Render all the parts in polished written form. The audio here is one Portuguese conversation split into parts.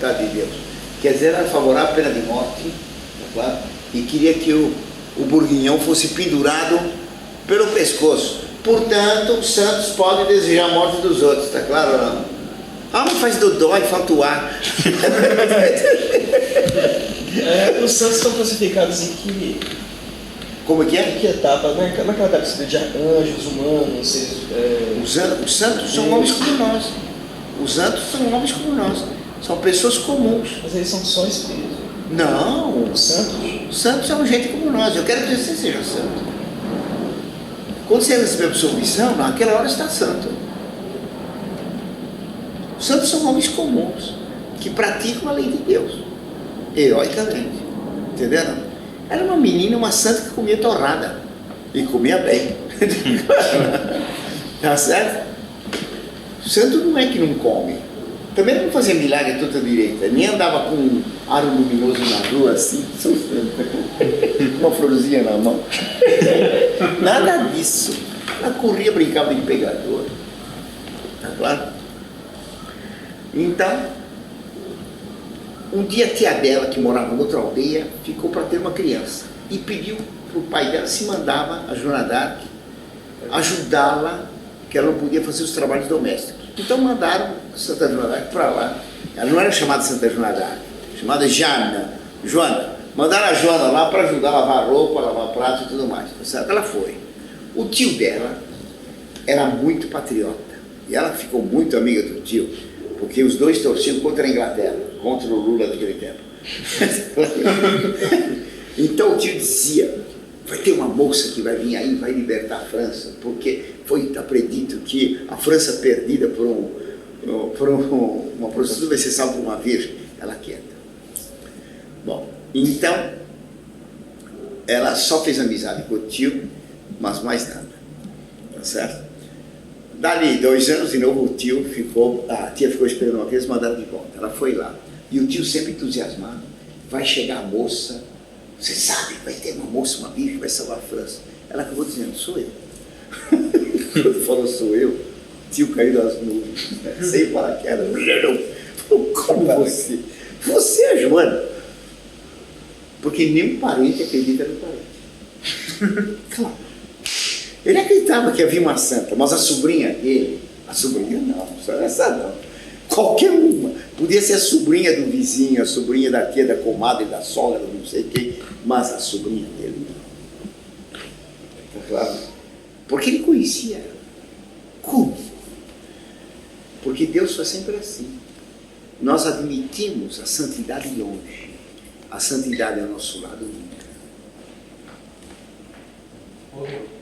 vontade de Deus. Quer dizer, era favorável à pena de morte, tá claro? E queria que o Bourguignon fosse pendurado pelo pescoço. Portanto, os santos podem desejar a morte dos outros, tá claro ou não? Ah, mas faz dodói, falta o ar. Os santos estão classificados em que... Como é que é? Em que etapa? Naquela etapa de anjos, humanos, Os santos são homens como nós. Os santos são homens como nós. São pessoas comuns. Mas eles são só espíritos. Não. Os santos? Os santos são gente como nós. Eu quero que você seja santo. Quando você recebeu a absolvição, naquela hora está santo. Os santos são homens comuns, que praticam a lei de Deus, heroicamente. Entenderam? Era uma menina, uma santa que comia torrada. E comia bem. Tá certo? O santo não é que não come. Também não fazia milagre toda direita. Nem andava com um aro luminoso na rua assim, uma florzinha na mão. Nada disso. Ela corria, brincava de pegador. Tá claro? Então, um dia a tia dela, que morava em outra aldeia, ficou para ter uma criança. E pediu para o pai dela se mandava a Joana d'Arc ajudá-la, que ela não podia fazer os trabalhos domésticos. Então mandaram a Santa Joana d'Arc para lá. Ela não era chamada Santa Joana d'Arc, chamada Joana. Mandaram a Joana lá para ajudar a lavar roupa, lavar prato e tudo mais. Certo? Ela foi. O tio dela era muito patriota. E ela ficou muito amiga do tio, porque os dois torciam contra a Inglaterra, contra o Lula daquele tempo. Então o tio dizia, vai ter uma moça que vai vir aí, vai libertar a França, porque foi acredito que a França perdida por uma prostituta vai ser salva por uma virgem. Ela quieta. Bom, então ela só fez amizade com o tio, mas mais nada. Tá certo? Dali 2 anos, de novo, a tia ficou esperando uma vez, mandaram de volta. Ela foi lá. E o tio sempre entusiasmado. Vai chegar a moça, você sabe, vai ter uma moça, uma virgem, vai salvar a França. Ela acabou dizendo, sou eu. Quando falou, sou eu, o tio caiu das nuvens, né? Sem paraquedas. Falou, como você? Você é Joana. Porque nenhum parente acredita no parente. Claro. Ele acreditava que havia uma santa, mas a sobrinha dele, não, essa não. Qualquer uma. Podia ser a sobrinha do vizinho, a sobrinha da tia, da comadre, da sogra, não sei quem, mas a sobrinha dele não. Tá claro? Porque ele conhecia ela. Como? Porque Deus foi sempre assim. Nós admitimos a santidade longe. A santidade ao nosso lado nunca.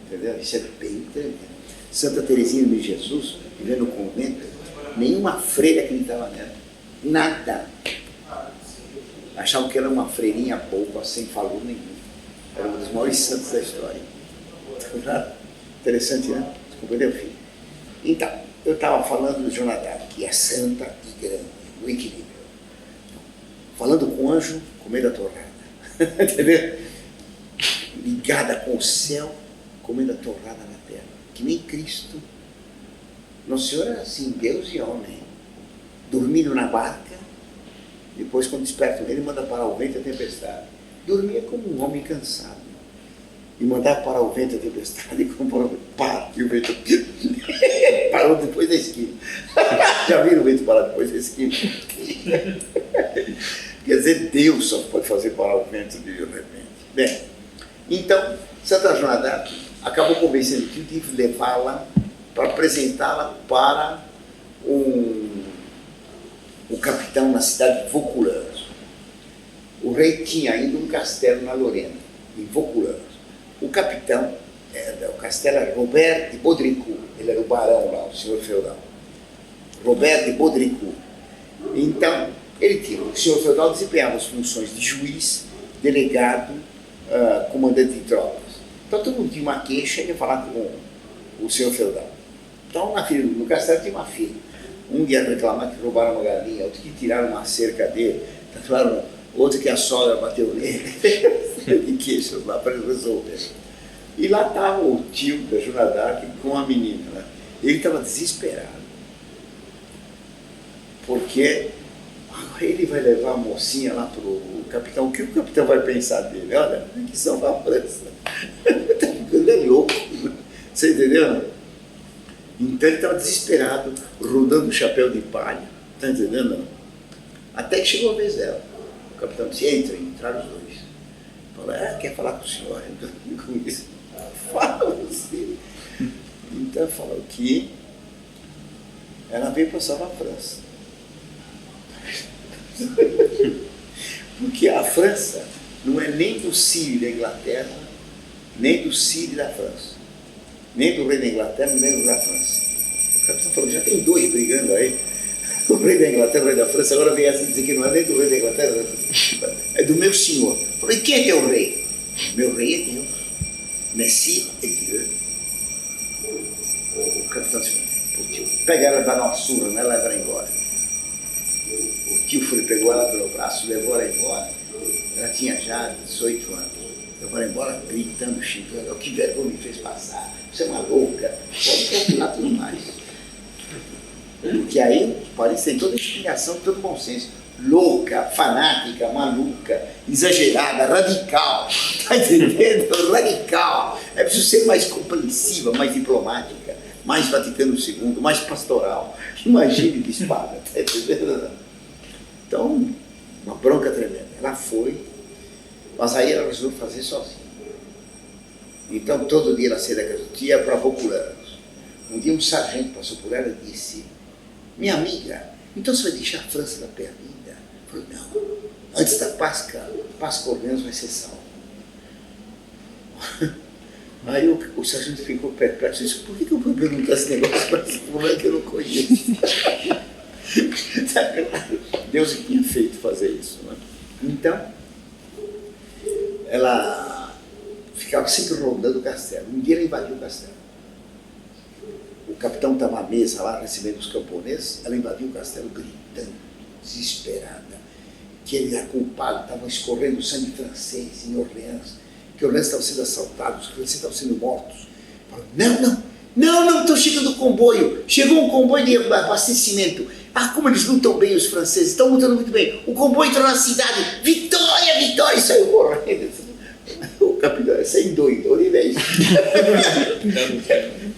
Entendeu? Isso é bem tremendo. Santa Teresinha de Jesus, vivendo no convento, nenhuma freira acreditava nela. Nada. Achavam que ela era uma freirinha boba, sem valor nenhum. Era uma das maiores santas da história. Interessante, né? Compreendeu, filho? Então, eu estava falando de Joana d'Arc, que é santa e grande, o equilíbrio. Falando com o anjo, comendo a torrada. Entendeu? Ligada com o céu, comendo a torrada na terra, que nem Cristo. Nosso Senhor era assim, Deus e homem, dormindo na barca, depois quando desperta ele manda parar o vento e a tempestade. Dormia como um homem cansado, e mandava parar o vento e a tempestade, e como para, e o vento parou depois da esquina. Já viram o vento parar depois da esquina? Quer dizer, Deus só pode fazer parar o vento de repente. Bem, então, Santa Joana d'Arc acabou convencendo o tio de levá-la para apresentá-la para o capitão na cidade de Vaucouleurs. O rei tinha ainda um castelo na Lorena, em Vaucouleurs. O capitão, o castelo era Robert de Baudricourt, ele era o barão lá, o senhor feudal. Robert de Baudricourt. Então, o senhor feudal desempenhava as funções de juiz, delegado, comandante de tropas. Então todo mundo tinha uma queixa e ia falar com o senhor feudal. Então no castelo tinha uma filha. Um ia reclamar que roubaram uma galinha, outro que tiraram uma cerca dele, outro que a sogra bateu nele. E queixas lá para resolver. E lá estava o tio da Joana d'Arc com a menina. Né? Ele estava desesperado. Porque ele vai levar a mocinha lá pro capitão. O que o capitão vai pensar dele? Olha, que são pra França. Tá ficando louco. Você entendeu? Então ele estava desesperado, rodando o chapéu de palha. Tá entendendo? Até que chegou a vez dela. O capitão disse, entraram os dois. Falou, quer falar com o senhor? Com isso. Fala assim. Então falou que ela veio para salvar a França. Porque a França não é nem do Sírio da Inglaterra, nem do Sírio da França. Nem do rei da Inglaterra, nem do rei da França. O capitão falou, já tem dois brigando aí. O rei da Inglaterra, o rei da França, agora vem essa dizer que não é nem do rei da Inglaterra, é do meu senhor. Eu falei, quem é teu rei? Meu rei é Deus. Messi é Deus. O capitão disse, pô tio, pega ela e dá uma surra, né? Leva ela embora. O tio foi, pegou ela pelo braço, levou ela embora. Ela tinha já 18 anos. Levou ela embora gritando, xingando, que vergonha me fez passar. Você é uma louca, pode calcular tudo mais. Porque aí os países têm toda a explicação, todo bom senso. Louca, fanática, maluca, exagerada, radical. Tá entendendo? Radical. É preciso ser mais compreensiva, mais diplomática, mais Vaticano II, mais pastoral. Imagine de espada. Tá entendendo? Então, uma bronca tremenda. Ela foi, mas aí ela resolveu fazer sozinha. Então, todo dia ela saía da casa do tia para procurá-los. Um dia um sargento passou por ela e disse, minha amiga, então você vai deixar a França da perdida? Eu falei, não, antes da Páscoa Orleans vai ser salvo. Aí o sargento ficou perplexo e disse, por que eu vou perguntar esse negócio para esse problema que eu não conheço? Deus que tinha feito fazer isso. Né? Então, ela ficava sempre rondando o castelo. Um dia ela invadiu o castelo. O capitão estava à mesa lá recebendo os camponeses, ela invadiu o castelo gritando, desesperada, que ele era culpado, estava escorrendo sangue francês em Orleans, que Orleans estava sendo assaltado, os franceses estavam sendo mortos. Falou, não, estou chegando o comboio, chegou um comboio de abastecimento. Como eles lutam bem os franceses, estão lutando muito bem. O comboio entrou na cidade, vitória, e saiu correndo. O capitão, você endoidou de vez.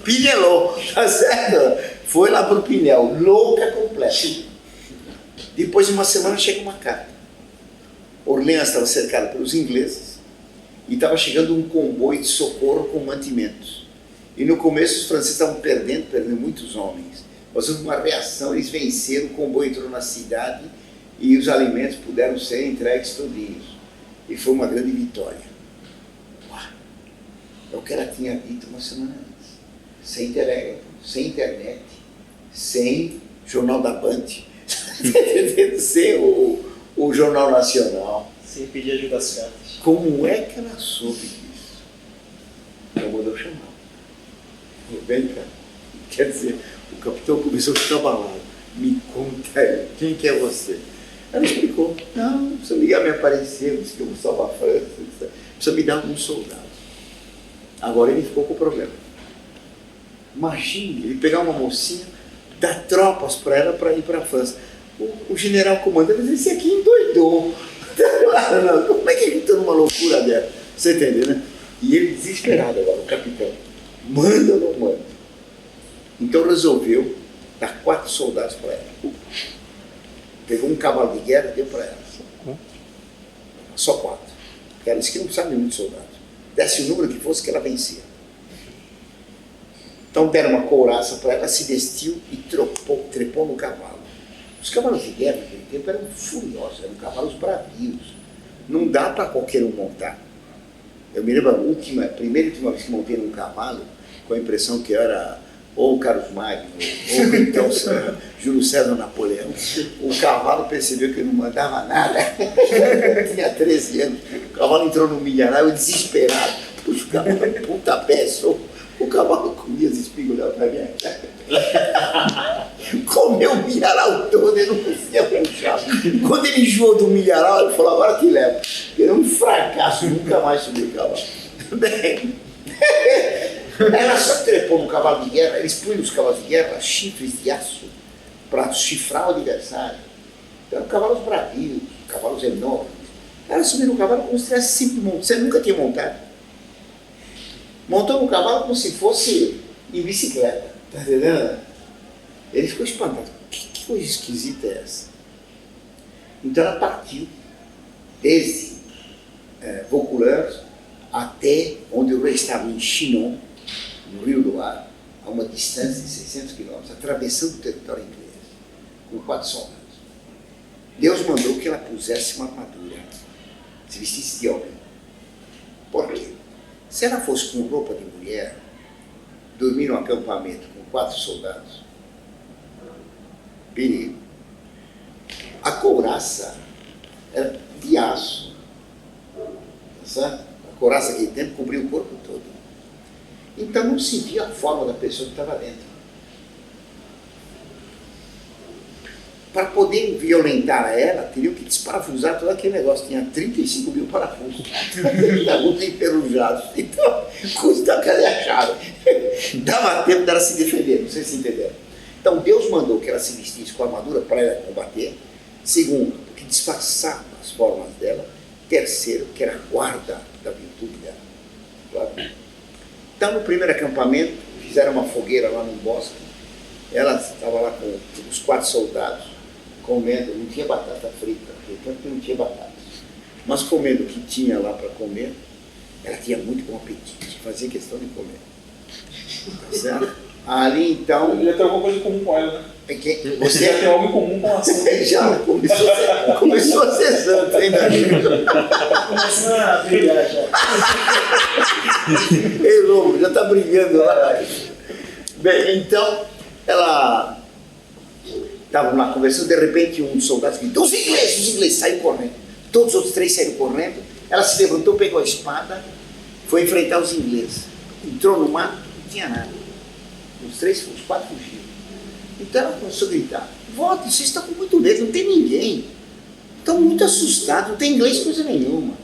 Pinelou, tá certo? Foi lá pro Pinel, louca completa. Depois de uma semana chega uma carta. Orleans estava cercada pelos ingleses e estava chegando um comboio de socorro com mantimentos. E no começo os franceses estavam perdendo muitos homens. Mas houve uma reação, eles venceram, o comboio entrou na cidade e os alimentos puderam ser entregues todinhos. E foi uma grande vitória. É o que ela tinha dito uma semana antes. Sem telégrafo, sem internet, sem jornal da Band, sem o Jornal Nacional. Sem pedir ajuda às cartas. Como é que ela soube disso? Ela mandou chamar. Vem cá. Quer dizer, o capitão começou a ficar abalado. Me conta aí, quem que é você? Ela explicou. Não, se o Miguel me apareceu, disse que eu vou salvar a França, precisa me dar alguns soldados. Agora ele ficou com o problema. Imagine, ele pegar uma mocinha, dar tropas para ela para ir para a França. O general comandante disse, esse aqui endoidou. Como é que ele está numa loucura dela? Você entendeu, né? E ele desesperado agora, o capitão. Manda ou não manda? Então resolveu dar 4 soldados para ela. Pegou um cavalo de guerra e deu para ela. Só 4. Porque ela disse que não precisava de muitos soldados. Desse o número que fosse que ela vencia. Então deram uma couraça para ela, se vestiu e trepou no cavalo. Os cavalos de guerra naquele tempo eram furiosos, eram cavalos bravios. Não dá para qualquer um montar. Eu me lembro a primeira e última vez que montei num cavalo, com a impressão que era ou Carlos Magno, ou então Júlio César Napoleão. O cavalo percebeu que eu não mandava nada. Eu tinha 13 anos. O cavalo entrou no milharal, eu desesperado. Puxa, o cavalo, puta peça. O cavalo comia as espigas, olhava pra minha cara. Comeu o milharal todo, ele não conseguia puxar. Quando ele enjoou do milharal, ele falou, agora te levo. Ele é um fracasso, nunca mais subiu o cavalo. Bem, ela só trepou no cavalo de guerra, eles punham nos cavalos de guerra chifres de aço para chifrar o adversário. Então eram cavalos bravios, cavalos enormes. Ela subiu no cavalo como se tivesse sempre montado. Você nunca tinha montado. Montou no cavalo como se fosse em bicicleta. Está entendendo? Ele ficou espantado. Que coisa esquisita é essa? Então ela partiu desde Vaucouleurs até onde o rei estava, em Chinon, no Rio Loire, a uma distância de 600 quilômetros, atravessando o território inglês, com 4 soldados. Deus mandou que ela pusesse uma armadura, se vestisse de homem. Por quê? Se ela fosse com roupa de mulher, dormir no acampamento com 4 soldados, perigo. A couraça era de aço, certo? A couraça naquele tempo cobria o corpo todo. Então não se via a forma da pessoa que estava dentro. Para poder violentar ela, teriam que desparafusar todo aquele negócio. Tinha 35 mil parafusos. Está muito enferrujado. Então, custa cadê a chave? Dava tempo dela se defender, não sei se entenderam. Então, Deus mandou que ela se vestisse com a armadura para ela combater. Segundo, que disfarçava as formas dela. Terceiro, que era a guarda da virtude dela. Claro. Então, no primeiro acampamento, fizeram uma fogueira lá no bosque. Ela estava lá com os 4 soldados, comendo, não tinha batata frita, porque tanto não tinha batata. Mas comendo o que tinha lá para comer, ela tinha muito bom apetite, fazia questão de comer. Tá certo? Ali então. Eu devia ter alguma coisa em comum com ela, né? Você devia ter algo em comum com a ação. já começou a ser santo, hein, Danilo? Começando a brilhar já. Ei, louco, já está brigando lá. Bem, então, ela estava lá conversando, de repente um soldado gritou: os ingleses, saíram correndo. Todos os outros 3 saíram correndo. Ela se levantou, pegou a espada, foi enfrentar os ingleses. Entrou no mato, não tinha nada. Os 4 fugiram. Então ela começou a gritar: volte, vocês estão com muito medo, não tem ninguém. Estão muito assustados, não tem inglês coisa nenhuma.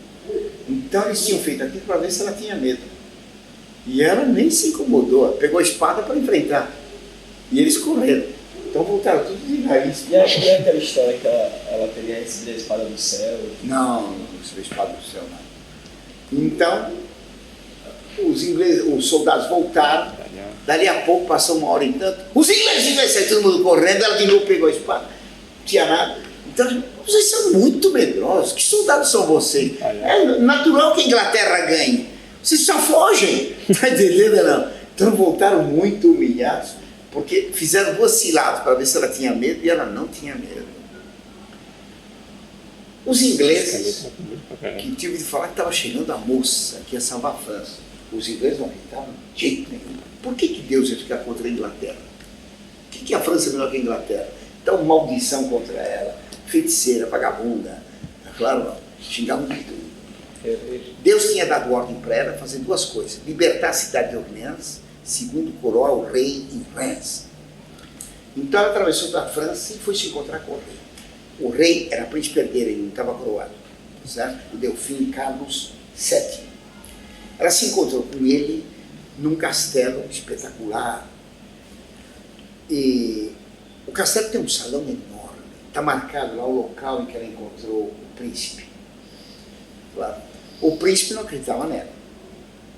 Então eles tinham feito aquilo para ver se ela tinha medo. E ela nem se incomodou, ela pegou a espada para enfrentar. E eles correram. Então voltaram tudo de nariz. E aquela história que ela teria recebido a espada do céu? Não recebeu a espada do céu, não. Então, os soldados voltaram. Dali a pouco, passou 1 hora e tanto. Os ingleses, saiu todo mundo correndo. Ela de novo pegou a espada. Não tinha nada. Então, vocês são muito medrosos. Que soldados são vocês? É natural que a Inglaterra ganhe. Vocês só fogem. Está entendendo, não? Então voltaram muito humilhados, porque fizeram 2 ciladas para ver se ela tinha medo, e ela não tinha medo. Os ingleses, que tive de falar que estava chegando a moça que ia salvar a França. Os ingleses não acreditavam de jeito nenhum. Por que Deus ia ficar contra a Inglaterra? Por que a França é melhor que a Inglaterra? Então, maldição contra ela, feiticeira, vagabunda, claro, xingavam de tudo. Deus tinha dado ordem para ela fazer 2 coisas: libertar a cidade de Orleans, segundo, coroar o rei em Reims. Então ela atravessou da França e foi se encontrar com o rei. O rei era príncipe herdeiro, ele não estava coroado, certo? O Delfim Carlos VII. Ela se encontrou com ele num castelo espetacular. E o castelo tem um salão enorme. Está marcado lá o local em que ela encontrou o príncipe. Claro. O príncipe não acreditava nela.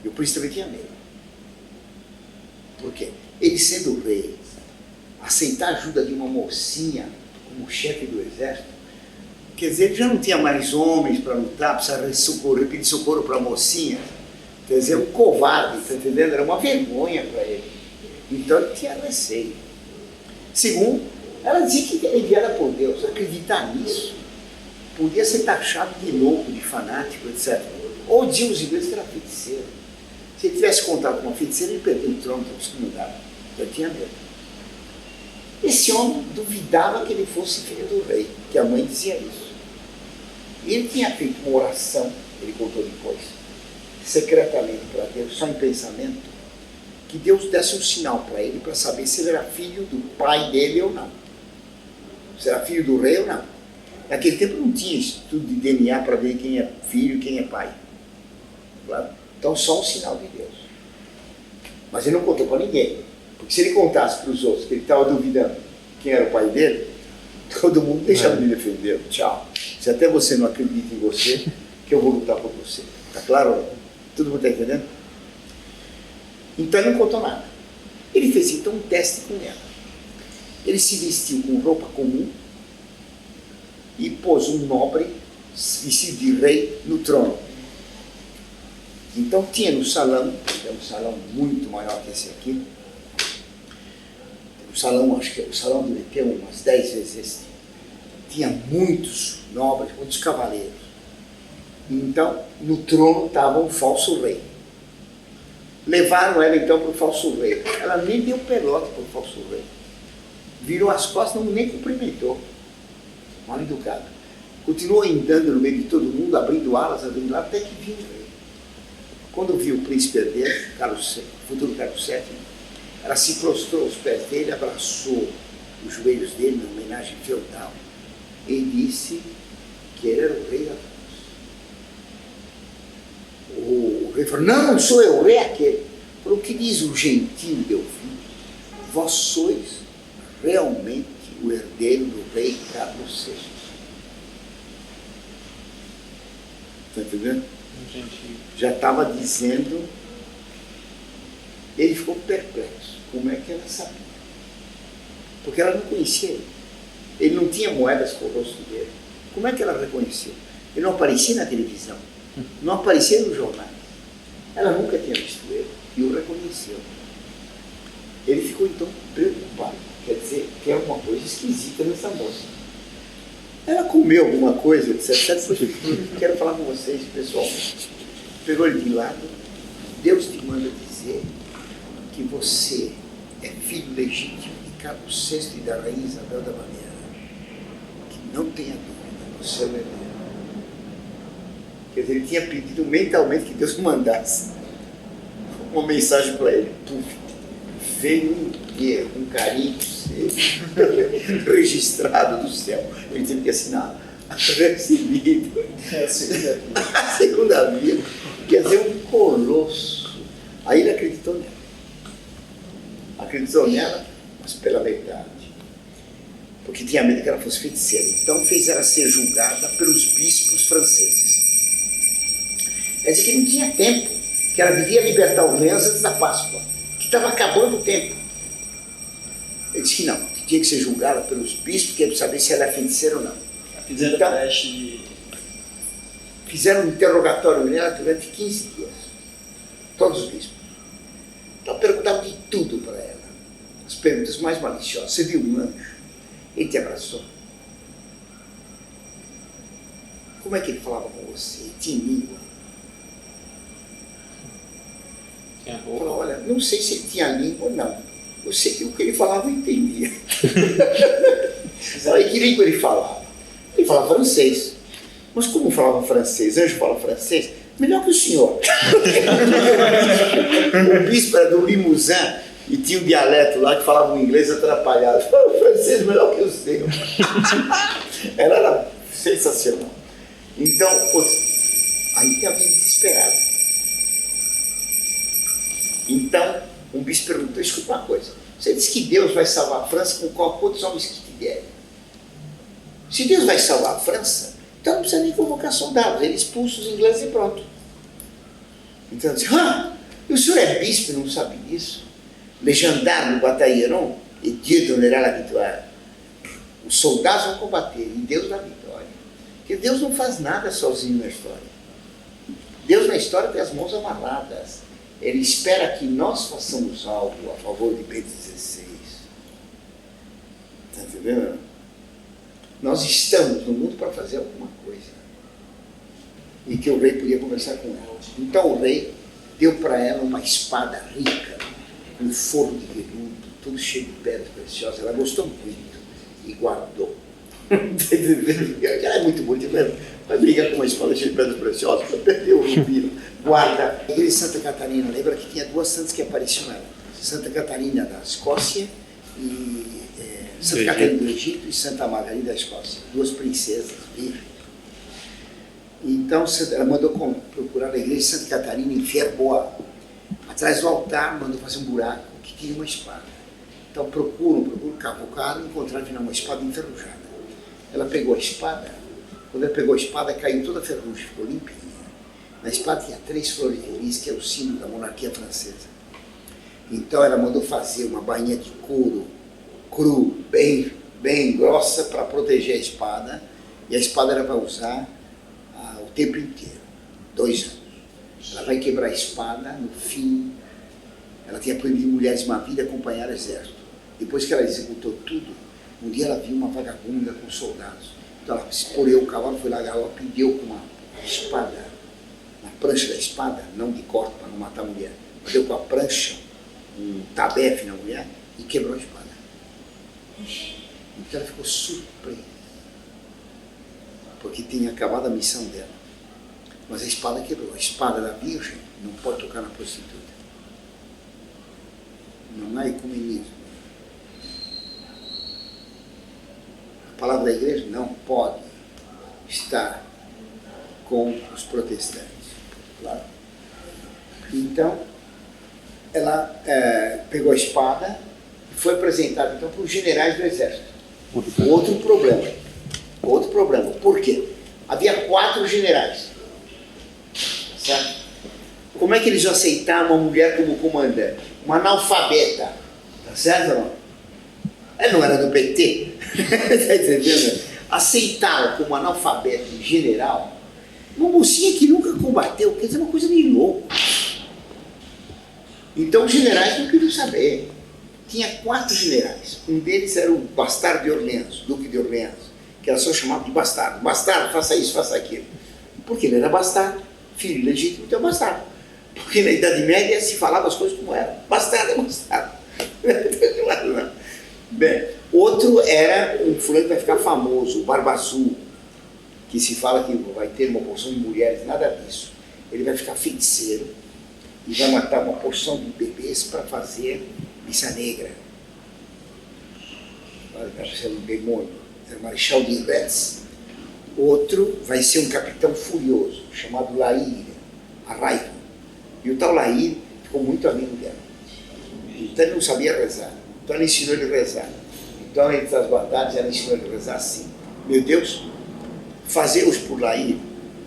E o príncipe também tinha medo. Por quê? Ele, sendo rei, aceitar a ajuda de uma mocinha como chefe do exército, quer dizer, ele já não tinha mais homens para lutar, precisava pedir socorro para a mocinha. Quer dizer, um covarde, está entendendo? Era uma vergonha para ele. Então ele tinha receio. Segundo, ela dizia que era enviada por Deus. Acreditar nisso podia ser taxado de louco, de fanático, etc. Ou diziam os ingleses que era feiticeiro. Se ele tivesse contato com uma feiticeira, ele perdeu o trono, então não dava. Eu tinha medo. Esse homem duvidava que ele fosse filho do rei, que a mãe dizia isso. E ele tinha feito uma oração, ele contou depois, secretamente para Deus, só em pensamento, que Deus desse um sinal para ele para saber se ele era filho do pai dele ou não. Se era filho do rei ou não. Naquele tempo não tinha estudo de DNA para ver quem é filho e quem é pai. Claro? Então só um sinal de Deus. Mas ele não contou para ninguém. Porque se ele contasse para os outros que ele estava duvidando quem era o pai dele, Todo mundo deixa me defender. Tchau. Se até você não acredita em você, que eu vou lutar por você. Tá claro? Todo mundo está entendendo? Então ele não contou nada. Ele fez então um teste com ela. Ele se vestiu com roupa comum e pôs um nobre vestido de rei no trono. Então tinha no salão, é um salão muito maior que esse aqui, o salão, acho que o salão deve ter umas 10 vezes esse. Tinha muitos nobres, muitos cavaleiros. Então, no trono estava um falso rei. Levaram ela então para o falso rei. Ela nem deu pelota para o falso rei. Virou as costas, nem cumprimentou. Mal educado. Continuou andando no meio de todo mundo, abrindo alas, até que viu o rei. Quando viu o príncipe herdeiro, futuro Carlos VII, ela se prostrou aos pés dele, abraçou os joelhos dele, em homenagem feudal, e disse que ele era o rei da França. O rei falou: não sou eu, o rei é aquele. Falou: o que diz o gentil Delfim? Vós sois realmente o herdeiro do rei Carlos VI. Está entendendo? Já estava dizendo. Ele ficou perplexo. Como é que ela sabia? Porque ela não conhecia ele. Ele não tinha moedas com o rosto dele. Como é que ela reconheceu? Ele não aparecia na televisão, não aparecia nos jornais. Ela nunca tinha visto ele e o reconheceu. Ele ficou então preocupado. Quer dizer, tem alguma coisa esquisita nessa moça. Ela comeu alguma coisa, etc. Quero falar com vocês pessoalmente. Pegou ele de lado. Deus te manda dizer que você é filho legítimo de Carlos VI e da rainha Isabel da Baviera. Que não tenha dúvida, você é o herdeiro. Quer dizer, ele tinha pedido mentalmente que Deus mandasse uma mensagem para ele. Puf, veio inteiro, um carinho registrado do céu. Ele teve que assinar. Recebido. A segunda via. Quer dizer, um colosso. Aí ele acreditou nela. Acreditou nela, mas pela metade. Porque tinha medo que ela fosse feiticeira. Então fez ela ser julgada pelos bispos franceses. Quer dizer que não tinha tempo, que ela devia libertar o rei antes da Páscoa, que estava acabando o tempo. Ele disse que não, que tinha que ser julgada pelos bispos, que era saber se ela é feiticeira ou não. Fizeram Então, teste de... Fizeram um interrogatório nela durante 15 dias. Todos os bispos. Então perguntavam de tudo para ela. As perguntas mais maliciosas. Você viu um anjo? Ele te abraçou? Como é que ele falava com você? Tinha língua? Falou: olha, não sei se ele tinha língua ou não. Eu sei que o que ele falava eu entendia. Aí que língua ele falava? Ele falava francês. Mas como falava francês? Anjo fala francês? Melhor que o senhor. O bispo era do Limousin e tinha um dialeto lá que falava um inglês atrapalhado. Falava francês melhor que o seu. Ela era sensacional. Então, aí tem alguém desesperado. Então, um bispo perguntou: escuta uma coisa, você disse que Deus vai salvar a França com quantos homens que te derem? Se Deus vai salvar a França, então não precisa nem convocar soldados, ele expulsa os ingleses e pronto. Então ele disse: o senhor é bispo e não sabe disso? Les gendarmes batailleront et Dieu donnera la victoire. Os soldados vão combater e Deus dá a vitória. Porque Deus não faz nada sozinho na história. Deus na história tem as mãos amarradas. Ele espera que nós façamos algo a favor de Bento XVI. Está entendendo? Nós estamos no mundo para fazer alguma coisa. E que o rei podia conversar com ela. Então o rei deu para ela uma espada rica, um forno de veludo, tudo cheio de pedras preciosas. Ela gostou muito e guardou. Ela é muito bonita mesmo. Vai brigar com uma espada cheia de pedras preciosas para perder o rubino. Guarda. A igreja de Santa Catarina, lembra que tinha duas santas que apareciam nela. Santa Catarina da Escócia e Santa Catarina do Egito e Santa Margarida da Escócia. Duas princesas virgens. Então ela mandou procurar a igreja de Santa Catarina em Fierbois. Atrás do altar mandou fazer um buraco que tinha uma espada. Então procuram, cavocaram e encontraram afinal uma espada enferrujada. ela pegou a espada. Quando ela pegou a espada, caiu toda a ferrugem, ficou limpinha. Na espada tinha 3 flores de lis, que é o símbolo da monarquia francesa. Então ela mandou fazer uma bainha de couro cru, bem grossa, para proteger a espada. E a espada era para usar o tempo inteiro, 2 anos. Ela vai quebrar a espada, no fim, ela tinha proibido mulheres de uma vida acompanhar o exército. Depois que ela executou tudo, um dia ela viu uma vagabunda com soldados. Então ela esporeu o cavalo, foi lá, galope e deu com uma espada, na prancha da espada, não de corte para não matar a mulher, mas deu com a prancha, um tabefe na mulher e quebrou a espada. Então ela ficou surpresa, porque tinha acabado a missão dela. Mas a espada quebrou. A espada da virgem não pode tocar na prostituta. Não há ecumenismo. A palavra da igreja não pode estar com os protestantes. Claro. Então, ela pegou a espada e foi apresentada então, para os generais do exército. Outro problema. Por quê? Havia 4 generais. Certo? Como é que eles aceitavam uma mulher como comandante? Uma analfabeta. Tá certo ou não? Ela não era do PT. Tá entendendo? Aceitaram como analfabeta em general uma mocinha que nunca combateu. Quer dizer, uma coisa meio louca. Então os generais não queriam saber. Tinha 4 generais. Um deles era o bastardo de Orleans, Duque de Orleans, que era só chamado de bastardo. Bastardo, faça isso, faça aquilo. Porque ele era bastardo. Filho legítimo, então é bastardo. Porque na Idade Média se falava as coisas como eram. Bastardo é bastardo. Bem, outro era um fulano que vai ficar famoso, o Barba Azul, que se fala que vai ter uma porção de mulheres, nada disso. Ele vai ficar feiticeiro e vai matar uma porção de bebês para fazer missa negra. Vai ser um demônio, é o Marechal de Retz. Outro vai ser um capitão furioso, chamado Laíre, a raiva. E o tal Laíre ficou muito amigo dela. Então ele não sabia rezar. Então ela ensinou ele a rezar. Então, entre as batalhas, ela ensinou ele a rezar assim: meu Deus, fazei-os por Laíre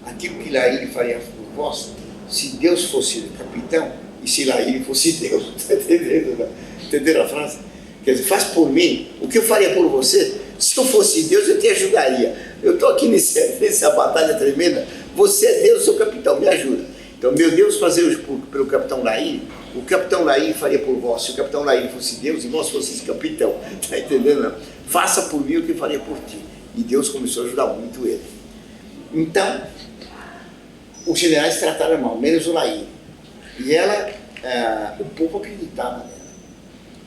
aquilo que Laíre faria por vós, se Deus fosse o capitão e se Laíre fosse Deus. Está entendendo? Não? Entenderam a frase? Quer dizer, faz por mim o que eu faria por você. Se eu fosse Deus, eu te ajudaria. Eu estou aqui nessa batalha tremenda. Você é Deus, sou capitão, me ajuda. Então, meu Deus, fazer pelo capitão Laíre, o capitão Laíre faria por vós. Se o capitão Laíre fosse Deus e vós fosseis capitão. Está entendendo? Não? Faça por mim o que eu faria por ti. E Deus começou a ajudar muito ele. Então, os generais trataram mal, menos o Laíre. E ela, o povo acreditava nela.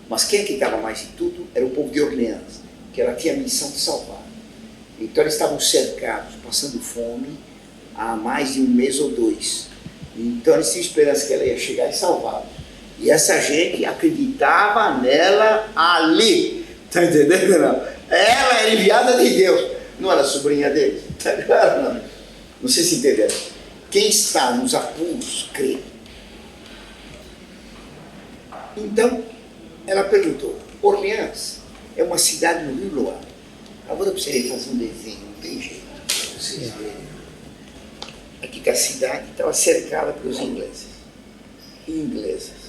Mas quem acreditava mais em tudo era o povo de Orleans, que ela tinha a missão de salvar. Então eles estavam cercados, passando fome, há mais de 1 mês ou 2. Então eles tinham esperança que ela ia chegar e salvá-los. E essa gente acreditava nela ali. Está entendendo? Não? Ela era enviada de Deus. Não era sobrinha dele. Está claro? Não? Não sei se entenderam. Quem está nos apuros crê. Então, ela perguntou: Orleans é uma cidade no Rio Loire. Agora eu precisaria fazer um desenho, não tem jeito, para vocês verem. Aqui que a cidade estava cercada pelos ingleses e inglesas.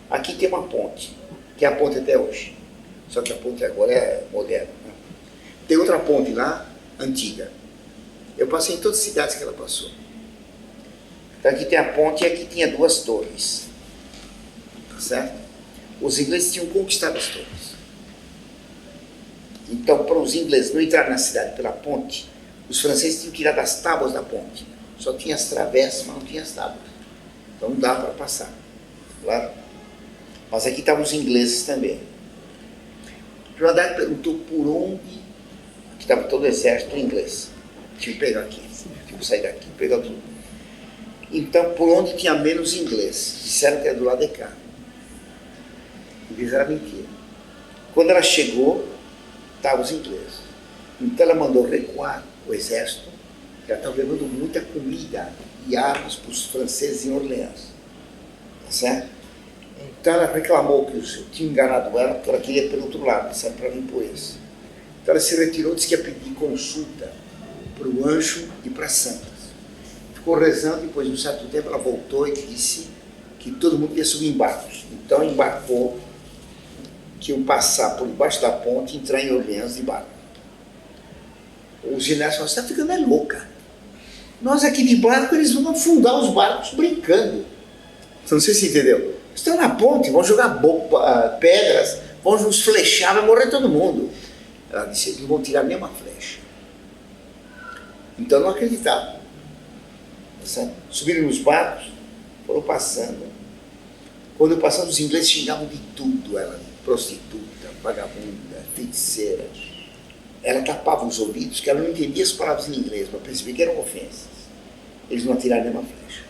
Aqui tem uma ponte, que é a ponte até hoje. Só que a ponte agora é moderna. Né? Tem outra ponte lá, antiga. Eu passei em todas as cidades que ela passou. Então aqui tem a ponte e aqui tinha 2 torres. Tá certo? Os ingleses tinham conquistado as torres. Então, para os ingleses não entrarem na cidade pela ponte, os franceses tinham que tirar das tábuas da ponte. Só tinha as travessas, mas não tinha as tábuas. Então não dá para passar. Claro? Mas aqui estavam os ingleses também. João d'Arc perguntou por onde. Aqui estava todo o exército inglês. Tive que pegar aqui. Tive que sair daqui, pegar tudo. Então, por onde tinha menos inglês? Disseram que era do lado de cá. Inglês era mentira. Quando ela chegou, estavam os ingleses. Então ela mandou recuar o exército, que ela estava levando muita comida e armas para os franceses em Orleans. Tá certo? Então ela reclamou que eu tinha enganado ela, porque ela queria pelo outro lado, sabe, para mim por esse. Então ela se retirou, disse que ia pedir consulta para o anjo e para santas. Ficou rezando, depois de um certo tempo ela voltou e disse que todo mundo ia subir em barcos. Então embarcou, que iam passar por debaixo da ponte e entrar em Orleans de barco. Os generais falaram, você está ficando louca. Nós aqui de barco, eles vão afundar os barcos brincando. Não sei se entendeu. Estão na ponte, vão jogar pedras, vão nos flechar, vai morrer todo mundo. Ela disse, eles não vão tirar nem uma flecha. Então não acreditavam. Subiram nos barcos, foram passando. Quando passaram, os ingleses xingavam de tudo ela, prostituta, vagabunda, feiticeira. Ela tapava os ouvidos, que ela não entendia as palavras em inglês, para perceber que eram ofensas. Eles não atiraram nenhuma flecha.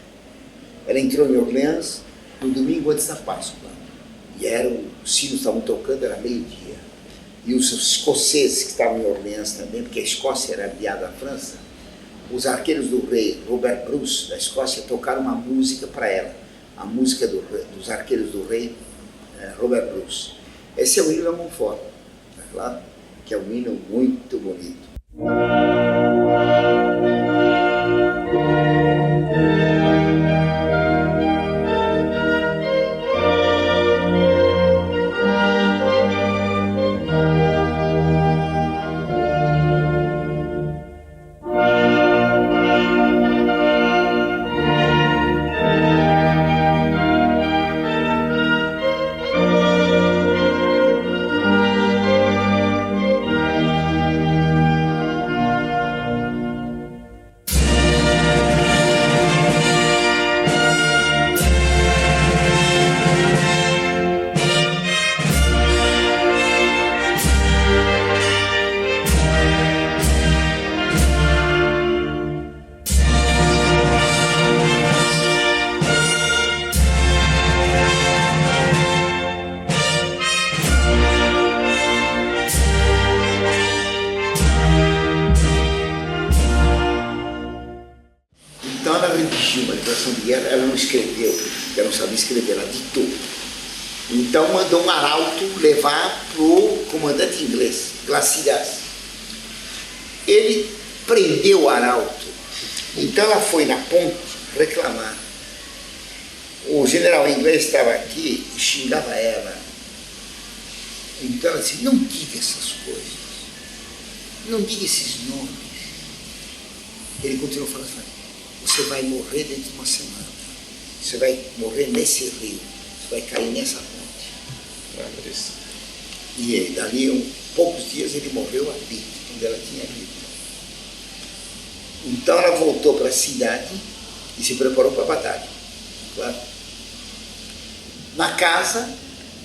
Ela entrou em Orleans no domingo antes da Páscoa. E os sinos estavam tocando, era meio-dia. E os escoceses que estavam em Orleans também, porque a Escócia era aliada à França, os arqueiros do rei Robert Bruce, da Escócia, tocaram uma música para ela. A música dos arqueiros do rei Robert Bruce. Esse é o hino da Montfort, tá claro? Que é um hino muito bonito. Então ela redigiu uma declaração de guerra, ela não escreveu, porque ela não sabia escrever, ela ditou. Então mandou um arauto levar para o comandante inglês, Glacidas. Ele prendeu o arauto. Então ela foi na ponte reclamar. O general inglês estava aqui e xingava ela. Então ela disse, não diga essas coisas, não diga esses nomes. Ele continuou falando assim, você vai morrer dentro de uma semana, você vai morrer nesse rio, você vai cair nessa ponte. E dali poucos dias ele morreu ali, onde ela tinha vivido. Então ela voltou para a cidade e se preparou para a batalha. Claro. Na casa,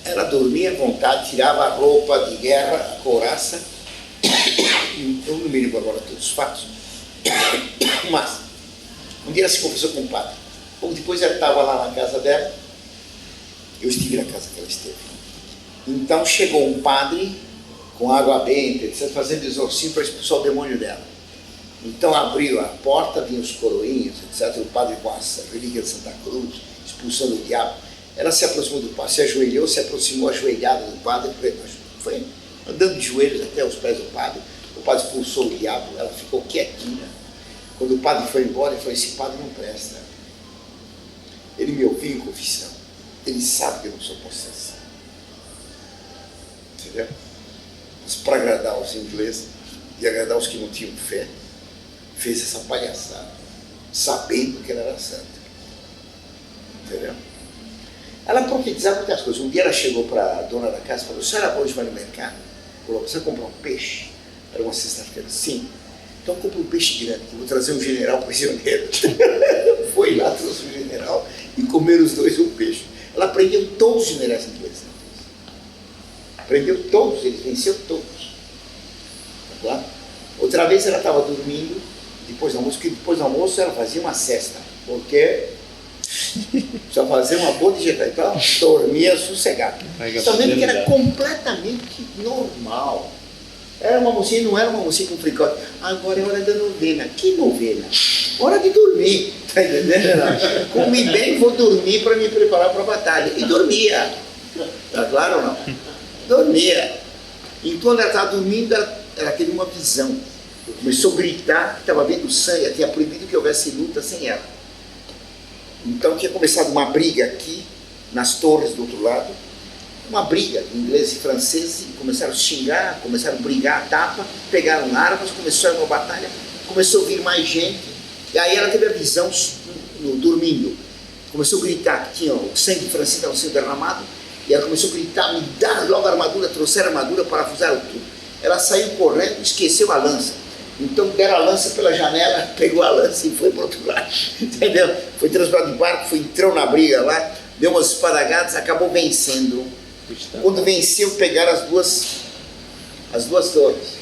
ela dormia à vontade, tirava a roupa de guerra, a couraça. Eu não me lembro agora todos os fatos. Mas, um dia ela se confessou com o padre. Pouco depois ela estava lá na casa dela. Eu estive na casa que ela esteve. Então chegou um padre com água benta, etc., fazendo exorcismo para expulsar o demônio dela. Então abriu a porta, vinham os coroinhos, etc., o padre com a relíquia de Santa Cruz, expulsando o diabo. Ela se aproximou do padre, se ajoelhou, se aproximou ajoelhada do padre, foi andando de joelhos até os pés do padre. O padre expulsou o diabo, ela ficou quietinha. Quando o padre foi embora, ele falou, esse padre não presta. Ele me ouviu em confissão. Ele sabe que eu não sou possessa. Entendeu? Mas para agradar os ingleses e agradar os que não tinham fé, fez essa palhaçada, sabendo que ela era santa. Entendeu? Ela profetizava muitas coisas. Um dia ela chegou para a dona da casa e falou, a senhora hoje vai no mercado? Falou, você vai comprar um peixe? Era uma sexta-feira. Sim. Então compra um peixe grande, que eu vou trazer um general prisioneiro. Foi lá, trouxe um general e comeram os dois um peixe. Ela prendeu todos os generais ingleses. Prendeu todos, eles venceu todos. Tá claro? Outra vez ela estava dormindo, depois do almoço, porque depois do almoço ela fazia uma cesta, porque só fazia uma boa digestão, então ela dormia sossegada. Só vendo que era completamente normal. Era uma mocinha, não era uma mocinha com fricote. Agora é hora da novena. Que novena? hora de dormir, tá entendendo? Comi bem, vou dormir para me preparar para a batalha. E dormia, tá claro ou não? Dormia. Enquanto ela estava dormindo, ela teve uma visão. Começou a gritar que estava vendo sangue, tinha proibido que houvesse luta sem ela. Então tinha começado uma briga aqui, nas torres do outro lado, uma briga de ingleses e franceses, e começaram a xingar, começaram a brigar, tapa, pegaram armas, começou uma batalha, começou a vir mais gente, e aí ela teve a visão dormindo, começou a gritar que tinha o sangue francês estava sendo derramado, e ela começou a gritar, me dá logo a armadura, trouxeram a armadura, parafusaram tudo. Ela saiu correndo, esqueceu a lança. Então deram a lança pela janela, pegou a lança e foi para o outro lado, entendeu? Foi transportado de barco, entrou na briga lá, deu umas espadagadas, acabou vencendo. Quando venceu, pegaram as duas torres.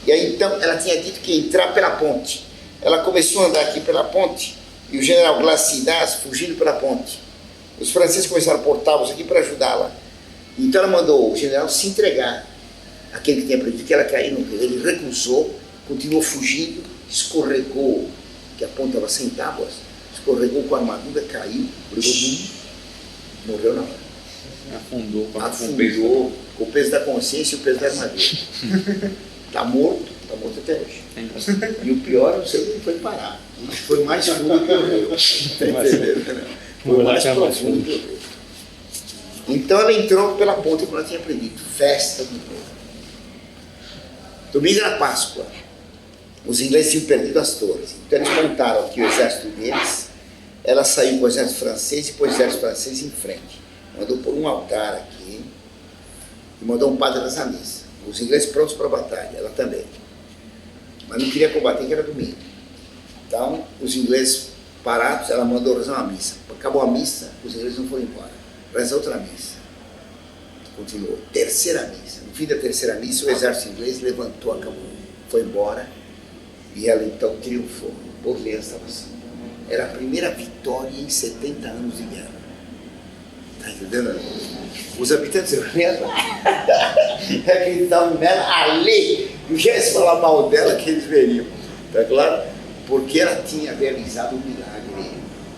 E aí então ela tinha dito que ia entrar pela ponte. Ela começou a andar aqui pela ponte, e o general Glacidas fugindo pela ponte. Os franceses começaram a portá-los aqui para ajudá-la. Então ela mandou o general se entregar, aquele que tinha aprendido que ela cair no rio. Ele recusou, continuou fugindo, escorregou, que a ponte estava sem tábuas, escorregou com a armadura, caiu, morreu na hora. Afundou Com o peso da consciência e o peso da armadura. Está morto até hoje. E o pior, não sei onde ele foi parar. Foi mais fundo que o rio. Está entendendo? Foi mais profundo que o rio. Então ela entrou pela ponte como ela tinha aprendido. Festa de novo. Domingo era Páscoa. Os ingleses tinham perdido as torres. Então eles montaram aqui o exército deles. Ela saiu com o exército francês e pôs o exército francês em frente. Mandou pôr um altar aqui e mandou um padre rezar a missa. Os ingleses prontos para a batalha, ela também. Mas não queria combater, que era domingo. Então, os ingleses parados, ela mandou rezar uma missa. Acabou a missa, os ingleses não foram embora. Reza outra missa. Continuou. Terceira missa. No fim da terceira missa, o exército inglês levantou, acabou, foi embora. E ela então triunfou. Orleans estava assim. Era a primeira vitória em 70 anos de guerra. Está entendendo? Os habitantes de Orleans acreditavam nela ali. Não queria se falar mal dela que eles veriam. Está claro? Porque ela tinha realizado um milagre.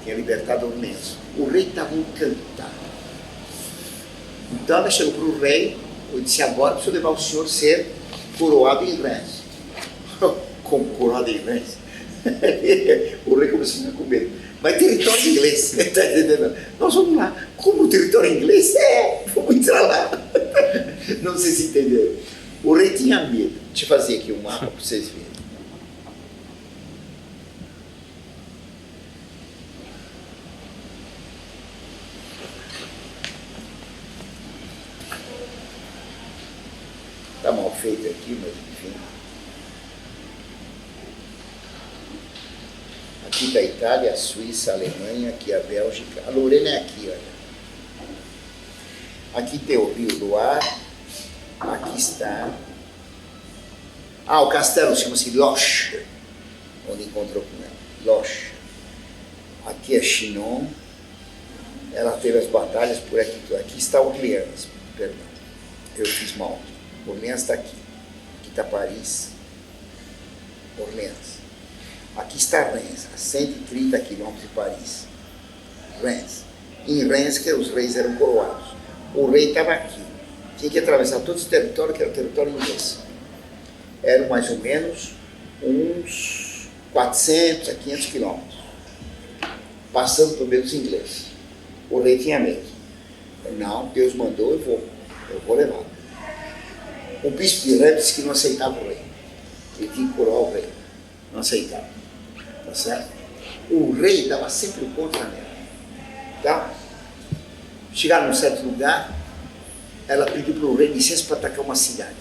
Tinha libertado Orleans. O rei estava encantado. Então ela chegou para o rei e disse: agora preciso levar o senhor ser coroado em Reims. Como coroado em Reims? O rei começou a ficar com medo. Mas território inglês, está entendendo? Nós vamos lá. Como território inglês? Vamos entrar lá. Não sei se entenderam. O rei tinha medo. Deixa eu fazer aqui um mapa para vocês verem. Está mal feito aqui, mas enfim. Aqui está a Itália, a Suíça, a Alemanha, aqui a Bélgica. A Lorena é aqui, olha. Aqui tem o Rio Loire. Aqui está. O castelo chama-se Loches, onde encontrou com ela. Loches. Aqui é Chinon. Ela teve as batalhas por aqui. Aqui está Orleans, perdão. Eu fiz mal. Orleans está aqui. Aqui está Paris. Orleans. Aqui está Reims, a 130 quilômetros de Paris. Reims. Em Reims que os reis eram coroados. O rei estava aqui. Tinha que atravessar todo esse território, que era o território inglês. Eram mais ou menos uns 400 a 500 quilômetros. Passando por meio dos ingleses. O rei tinha medo. Não, Deus mandou, eu vou levar. O bispo de Reims disse que não aceitava o rei. Ele tinha que coroar o rei. Não aceitava. Tá certo? O rei dava sempre contra nela. Tá? Chegaram num certo lugar, ela pediu para o rei licença para atacar uma cidade.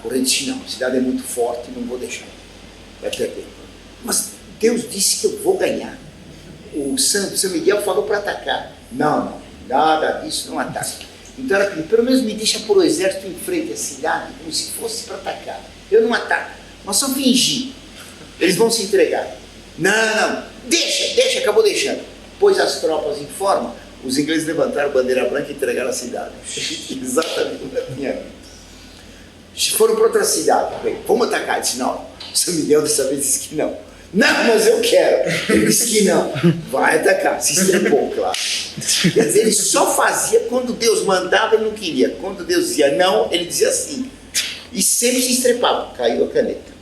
O rei disse: não, a cidade é muito forte, não vou deixar. Vai perder. Mas Deus disse que eu vou ganhar. O São Miguel falou para atacar. Não, nada disso, não ataque. Então ela pediu: pelo menos me deixa pôr o exército em frente à cidade, como se fosse para atacar. Eu não ataco, nós só fingir. Eles vão se entregar. Não, deixa, acabou deixando. Pôs as tropas em forma, os ingleses levantaram a bandeira branca e entregaram a cidade. Exatamente como eu tinha dito. Foram para outra cidade. Bem, vamos atacar. Disse: não. São Miguel dessa vez disse que não. Não, mas eu quero. Ele disse que não. Vai atacar. Se estrepou, claro. Quer dizer, ele só fazia quando Deus mandava, ele não queria. Quando Deus dizia não, ele dizia sim. E sempre se estrepava. Caiu a caneta.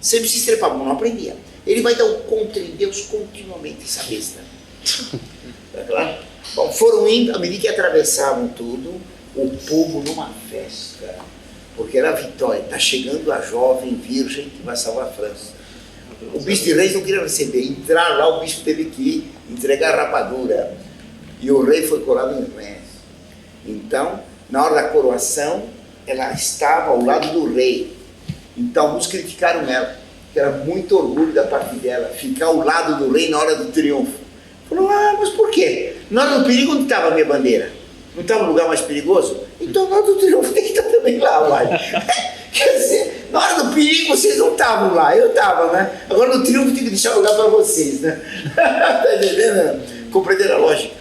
Sempre se estrepava, não aprendia. Ele vai dar o contra em Deus continuamente, essa besta. Tá claro? Bom, foram indo, à medida que atravessavam tudo, o povo numa festa. Porque era a vitória. Está chegando a jovem virgem que vai salvar a França. O bispo de Reis não queria receber. Entrar lá, o bispo teve que ir entregar a rapadura. E o rei foi coroado em Reims. Então, na hora da coroação, ela estava ao lado do rei. Então, alguns criticaram ela, que era muito orgulho da parte dela, ficar ao lado do rei na hora do triunfo. Falou, mas por quê? Na hora do perigo, onde estava a minha bandeira? Não estava no lugar mais perigoso? Então, na hora do triunfo, tem que estar também lá, uai. Quer dizer, na hora do perigo, vocês não estavam lá, eu estava, né? Agora, no triunfo, tem que deixar lugar para vocês, né? Está entendendo? Compreenderam a lógica?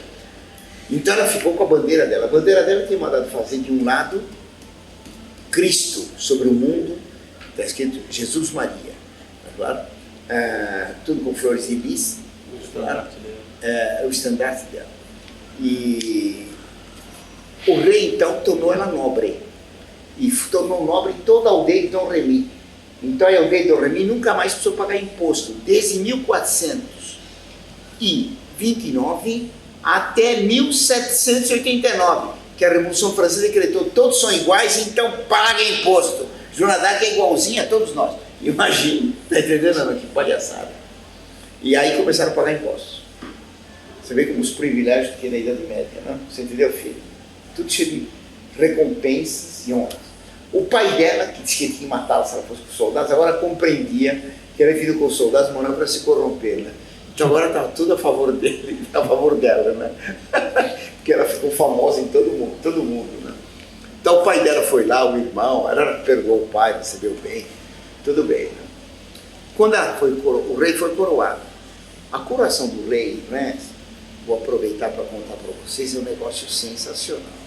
Então, ela ficou com a bandeira dela. A bandeira dela tinha mandado fazer, de um lado, Cristo sobre o mundo, está escrito Jesus Maria, tá claro? Tudo com flores de lis, claro? O estandarte dela. E o rei, então, tornou ela nobre. E tornou nobre toda a aldeia de Dom Remy. Então, a aldeia de Dom Remy nunca mais precisou pagar imposto, desde 1429 até 1789. Que a Revolução Francesa decretou, todos são iguais, então paguem imposto. Joana d'Arc é igualzinha a todos nós. Imagina, tá entendendo? Não? Que palhaçada. E aí começaram a pagar impostos. Você vê como os privilégios que tem na Idade Média, não? Você entendeu, filho? Tudo cheio de recompensas e honras. O pai dela, que disse que tinha que matá-la se ela fosse com soldados, agora compreendia que era filho com os soldados, morando para se corromper, né? Então agora estava tudo a favor dele, a favor dela, né? Porque ela ficou famosa em todo mundo, né? Então o pai dela foi lá, o irmão, ela perdoou o pai, recebeu bem, tudo bem, né? Quando o rei foi coroado, a coroação do rei, né? Vou aproveitar para contar para vocês, é um negócio sensacional.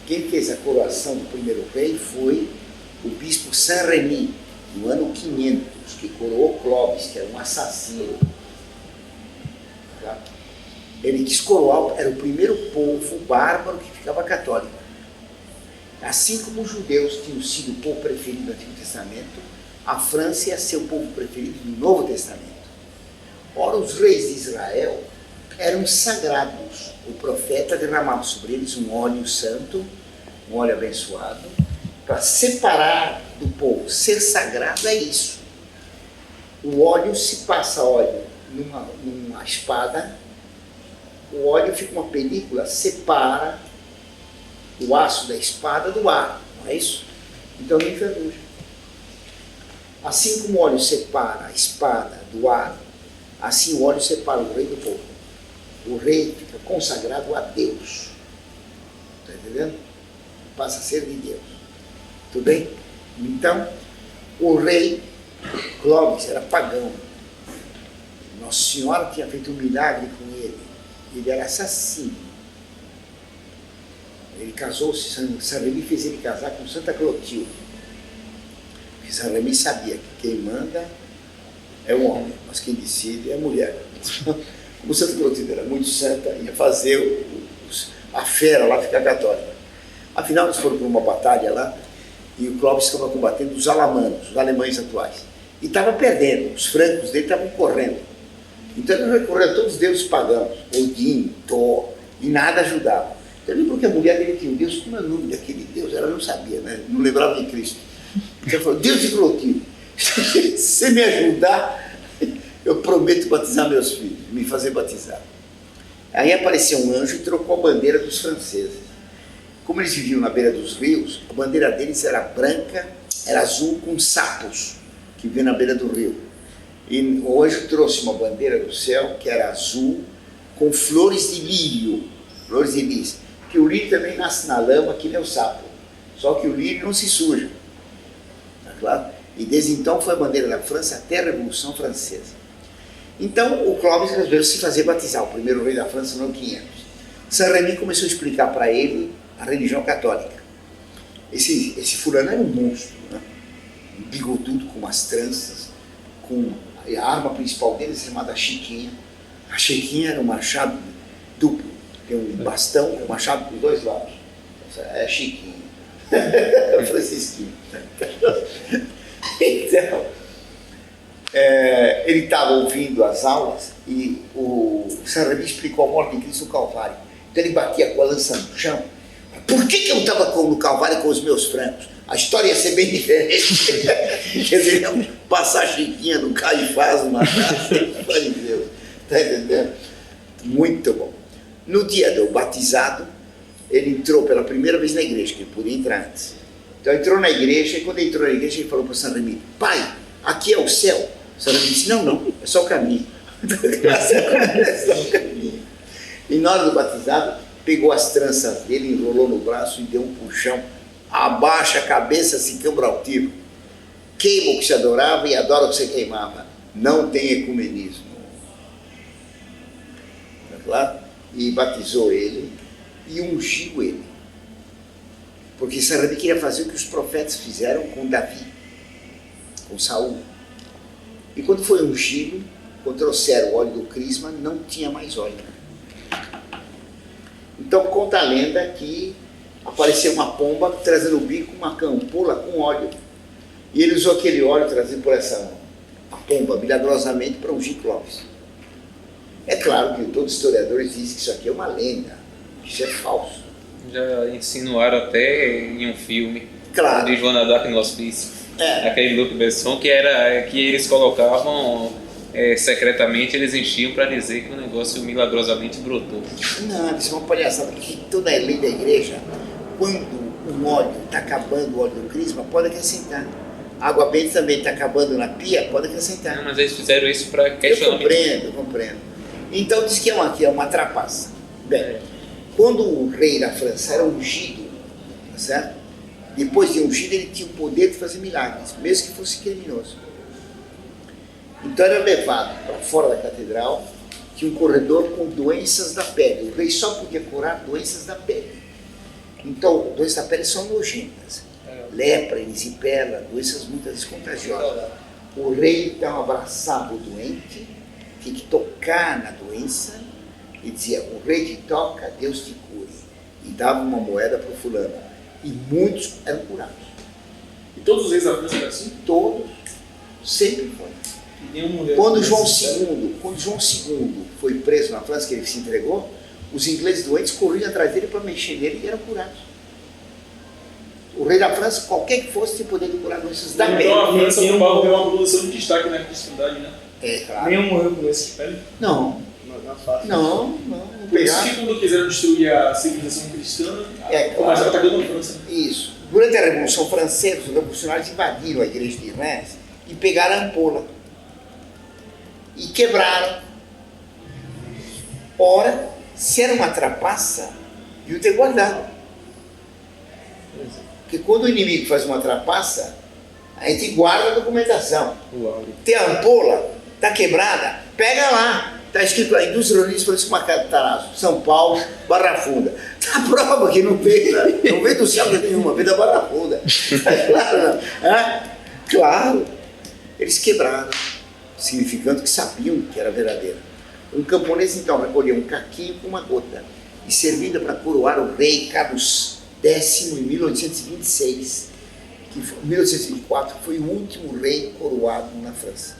Quem fez a coroação do primeiro rei foi o bispo Saint-Remy, no ano 500, que coroou Clovis, que era um assassino. Tá? Ele quis coroar, era o primeiro povo bárbaro que ficava católico. Assim como os judeus tinham sido o povo preferido do Antigo Testamento, a França ia ser o povo preferido do Novo Testamento. Ora, os reis de Israel eram sagrados. O profeta derramava sobre eles um óleo santo, um óleo abençoado, para separar do povo. Ser sagrado é isso. O óleo, se passa óleo numa espada, o óleo fica uma película, separa o aço da espada do ar, não é isso? Então não enferruja. Assim como o óleo separa a espada do ar, assim o óleo separa o rei do povo. O rei fica consagrado a Deus. Está entendendo? Passa a ser de Deus. Tudo bem? Então, o rei Clovis era pagão. Nossa Senhora tinha feito um milagre com ele. Ele era assassino. Ele casou-se, Saint-Remy fez ele casar com Santa Clotilde. Porque Saint-Remy sabia que quem manda é o homem, mas quem decide é a mulher. Como Santa Clotilde era muito santa, ia fazer a fera lá ficar católica. Afinal, eles foram para uma batalha lá, e o Clovis estava combatendo os alamanos, os alemães atuais. E estava perdendo, os francos dele estavam correndo. Então ele recorreu a todos os deuses pagãos, Odin, Thor, e nada ajudava. Então ele lembrou que a mulher dele tinha um Deus, como é o nome daquele Deus? Ela não sabia, né? Não lembrava de Cristo. Então ele falou, Deus de Clotilde, se você me ajudar, eu prometo batizar meus filhos, me fazer batizar. Aí apareceu um anjo e trocou a bandeira dos franceses. Como eles viviam na beira dos rios, a bandeira deles era branca, era azul com sapos que viviam na beira do rio. E o anjo trouxe uma bandeira do céu que era azul com flores de lírio, flores de lis, que o lírio também nasce na lama que nem o sapo, só que o lírio não se suja. Tá claro? E desde então foi a bandeira da França até a Revolução Francesa. Então o Clovis resolveu se fazer batizar, o primeiro rei da França no ano 500. Saint-Remy começou a explicar para ele a religião católica. Esse fulano era um monstro, né? Um bigodudo com umas tranças, com a arma principal deles chamada Chiquinha. A Chiquinha era um machado duplo, tem um bastão, um machado por dois lados. É Chiquinha. Francisquinho. Então, ele estava ouvindo as aulas e o Saint-Remy explicou a morte de Cristo no Calvário. Então ele batia com a lança no chão. Por que eu estava no Calvário com os meus frangos? A história ia ser bem diferente. Quer dizer, iam passar a Chiquinha no Caifás, no machado. Meu Deus, está entendendo? Muito bom. No dia do batizado, ele entrou pela primeira vez na igreja, que ele podia entrar antes. Então entrou na igreja, e quando entrou na igreja, ele falou para o Saint-Remy: pai, aqui é o céu. O Saint-Remy disse: não, é só o caminho. É só o caminho. E na hora do batizado, pegou as tranças dele, enrolou no braço e deu um puxão. Abaixa a cabeça, se quebra altivo. Queima o que se adorava e adora o que se queimava. Não tem ecumenismo. Tá claro? E batizou ele e ungiu ele. Porque Saint-Remy queria fazer o que os profetas fizeram com Davi, com Saul. E quando foi ungido, quando trouxeram o óleo do crisma, não tinha mais óleo. Então conta a lenda que apareceu uma pomba trazendo o bico, uma campola com óleo. E ele usou aquele óleo trazido por a pomba, milagrosamente, para ungir Clóvis. É claro que todos os historiadores dizem que isso aqui é uma lenda, que isso é falso. Já insinuaram até em um filme, claro, de Joana d'Arc no Hospício, aquele Luc Besson, que era que eles colocavam secretamente, eles enchiam para dizer que o negócio milagrosamente brotou. Não, isso é uma palhaçada, porque toda a lei da igreja, quando o óleo está acabando, o óleo do crisma, pode acrescentar. A água benta também está acabando na pia, pode acrescentar. Não, mas eles fizeram isso para questionar. Eu compreendo. Então diz que é uma trapaça. Bem, quando o rei da França era ungido, tá certo? Depois de ungido, ele tinha o poder de fazer milagres, mesmo que fosse criminoso. Então era levado para fora da catedral, tinha um corredor com doenças da pele. O rei só podia curar doenças da pele. Então, doenças da pele são nojentas. Lepra, erisipela, doenças muitas contagiosas. O rei então abraçava o doente, tinha que tocar na doença e dizia: o rei te toca, Deus te cure. E dava uma moeda para o fulano. E muitos eram curados. E todos os reis da França eram assim? Todos, sempre foi. Quando João II foi preso na França, que ele se entregou, os ingleses doentes corriam atrás dele para mexer nele e eram curados. O rei da França, qualquer que fosse, tinha poder de curar doenças da pele. Então a França ocupava uma posição de destaque na cristandade, né? É, claro. Nenhum morreu com doença de pele? Não. Não. Por isso que quando quiseram destruir a civilização cristã, começaram atacando a França. Isso. Durante a Revolução Francesa, os revolucionários invadiram a igreja de Reims e pegaram a ampola. E quebraram. Ora, se era uma trapaça, deviam ter guardado. Porque quando o inimigo faz uma trapaça, a gente guarda a documentação. Tem a ampola, está quebrada, pega lá. Está escrito lá, Indústria Reunida Francisco Marcado Tarazo, São Paulo, Barra Funda. Está a prova que não veio do céu nenhuma, veio da Barra Funda. Claro, não. Claro. Eles quebraram, significando que sabiam que era verdadeira. Um camponês então recolheu um caquinho com uma gota e servida para coroar o rei Carlos X em 1826, que em 1824 foi o último rei coroado na França.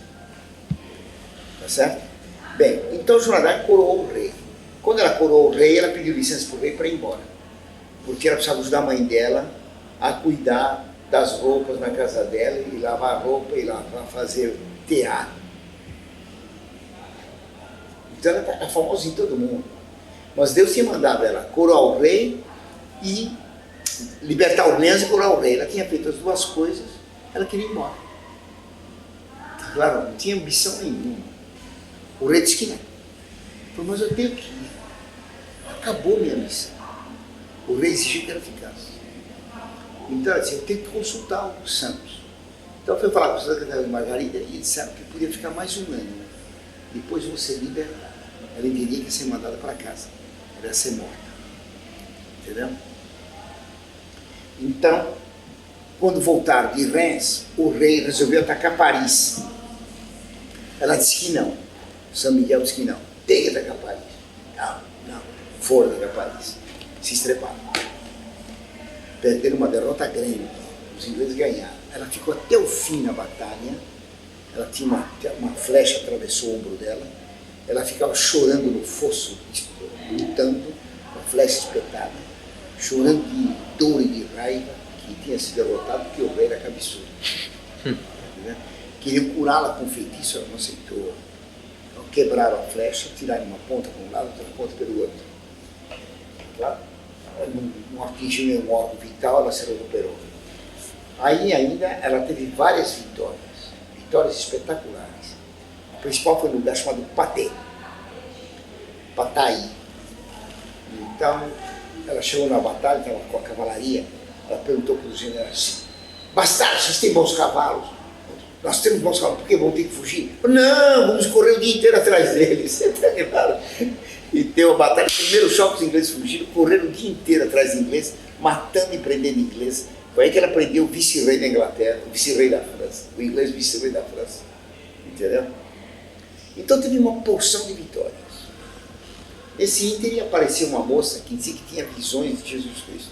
Tá certo? Bem, então Joana d'Arc coroou o rei. Quando ela coroou o rei, ela pediu licença para o rei para ir embora, porque ela precisava ajudar a mãe dela a cuidar das roupas na casa dela, e lavar a roupa, e lá para fazer tear. Então ela está famosa em todo mundo. Mas Deus tinha mandado ela coroar o rei e libertar Orleans e coroar o rei. Ela tinha feito as duas coisas, ela queria ir embora. Claro, não tinha ambição nenhuma. O rei disse que não. Falou: mas eu tenho que ir. Acabou minha missão. O rei exigiu que ela ficasse. Então ela disse: eu tenho que consultar os santos. Então foi falar com o Santa Catarina de Margarida e disseram que podia ficar mais um ano. Depois vou ser libertada. Ela entendia que ia ser mandada para casa. Ela ia ser morta. Entendeu? Então, quando voltaram de Reims, o rei resolveu atacar Paris. Ela disse que não. São Miguel disse que não. Tem que atacar Paris. Não. Foram atacar Paris. Se estreparam. Perderam uma derrota grande. Os ingleses ganharam. Ela ficou até o fim na batalha. Ela tinha uma flecha atravessou o ombro dela. Ela ficava chorando no fosso, lutando, com a flecha espetada, chorando de dor e de raiva que tinha sido derrotado porque o rei era cabeçudo. Queriam curá-la com feitiço, ela não aceitou. Então, quebraram a flecha, tiraram uma ponta para um lado, outra ponta pelo outro. Claro, ela não atingiu nenhum órgão vital, ela se recuperou. Aí ainda ela teve várias vitórias espetaculares. A principal foi num lugar chamado Pataí. Então, ela chegou na batalha, estava com a cavalaria, ela perguntou para os generais: bastardos, vocês têm bons cavalos? Nós temos bons cavalos, por que vão ter que fugir? Não, vamos correr o dia inteiro atrás deles. E deu a batalha, primeiro choque, os ingleses fugiram, correram o dia inteiro atrás dos ingleses, matando e prendendo ingleses. Foi aí que ela prendeu o vice-rei da Inglaterra, o vice-rei da França, o inglês vice-rei da França. Entendeu? Então teve uma porção de vitórias. Nesse ínterim apareceu uma moça que dizia que tinha visões de Jesus Cristo.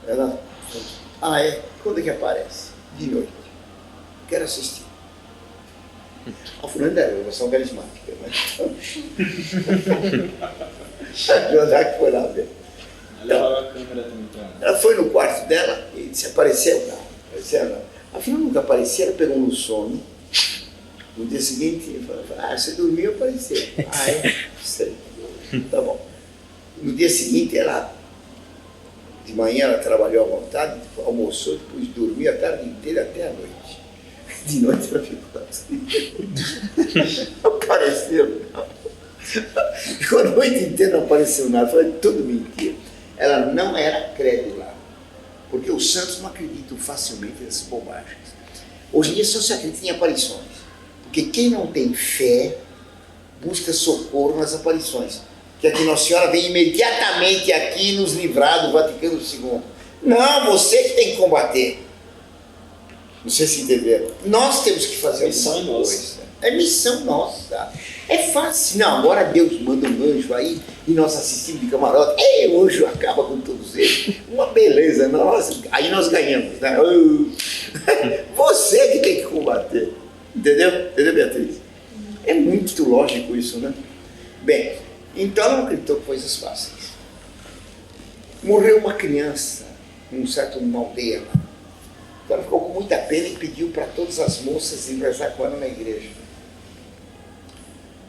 Ela falou: é? Quando é que aparece? De noite. Quero assistir. A fulana era devoção carismática, né? A José que foi lá ver. Então, ela foi no quarto dela e disse: apareceu? Não. Apareceu não. Afinal nunca aparecia, ela pegou no sono. No dia seguinte, falou: você dormiu e apareceu. É? Sei. Tá bom. No dia seguinte, de manhã ela trabalhou à vontade, almoçou, depois dormiu a tarde inteira até a noite. De noite ela ficou assim. Não apareceu, não. Ficou a noite inteira, não apareceu nada. Foi tudo mentira. Ela não era crédula, porque os santos não acreditam facilmente nessas bobagens. Hoje em dia só se acredita em aparições, porque quem não tem fé busca socorro nas aparições, que a Nossa Senhora vem imediatamente aqui nos livrar do Vaticano II. Não, você que tem que combater. Não sei se entenderam. Nós temos que fazer alguma coisa. É missão nossa. É fácil. Não, agora Deus manda um anjo aí e nós assistimos de camarote. O anjo acaba com todos eles. Uma beleza. Aí nós ganhamos. Né? Você que tem que combater. Entendeu? Entendeu, Beatriz? É muito lógico isso, né? Bem, então ela não acreditou que coisas fáceis. Morreu uma criança numa aldeia lá. Então ela ficou com muita pena e pediu para todas as moças ir rezar com ela na igreja.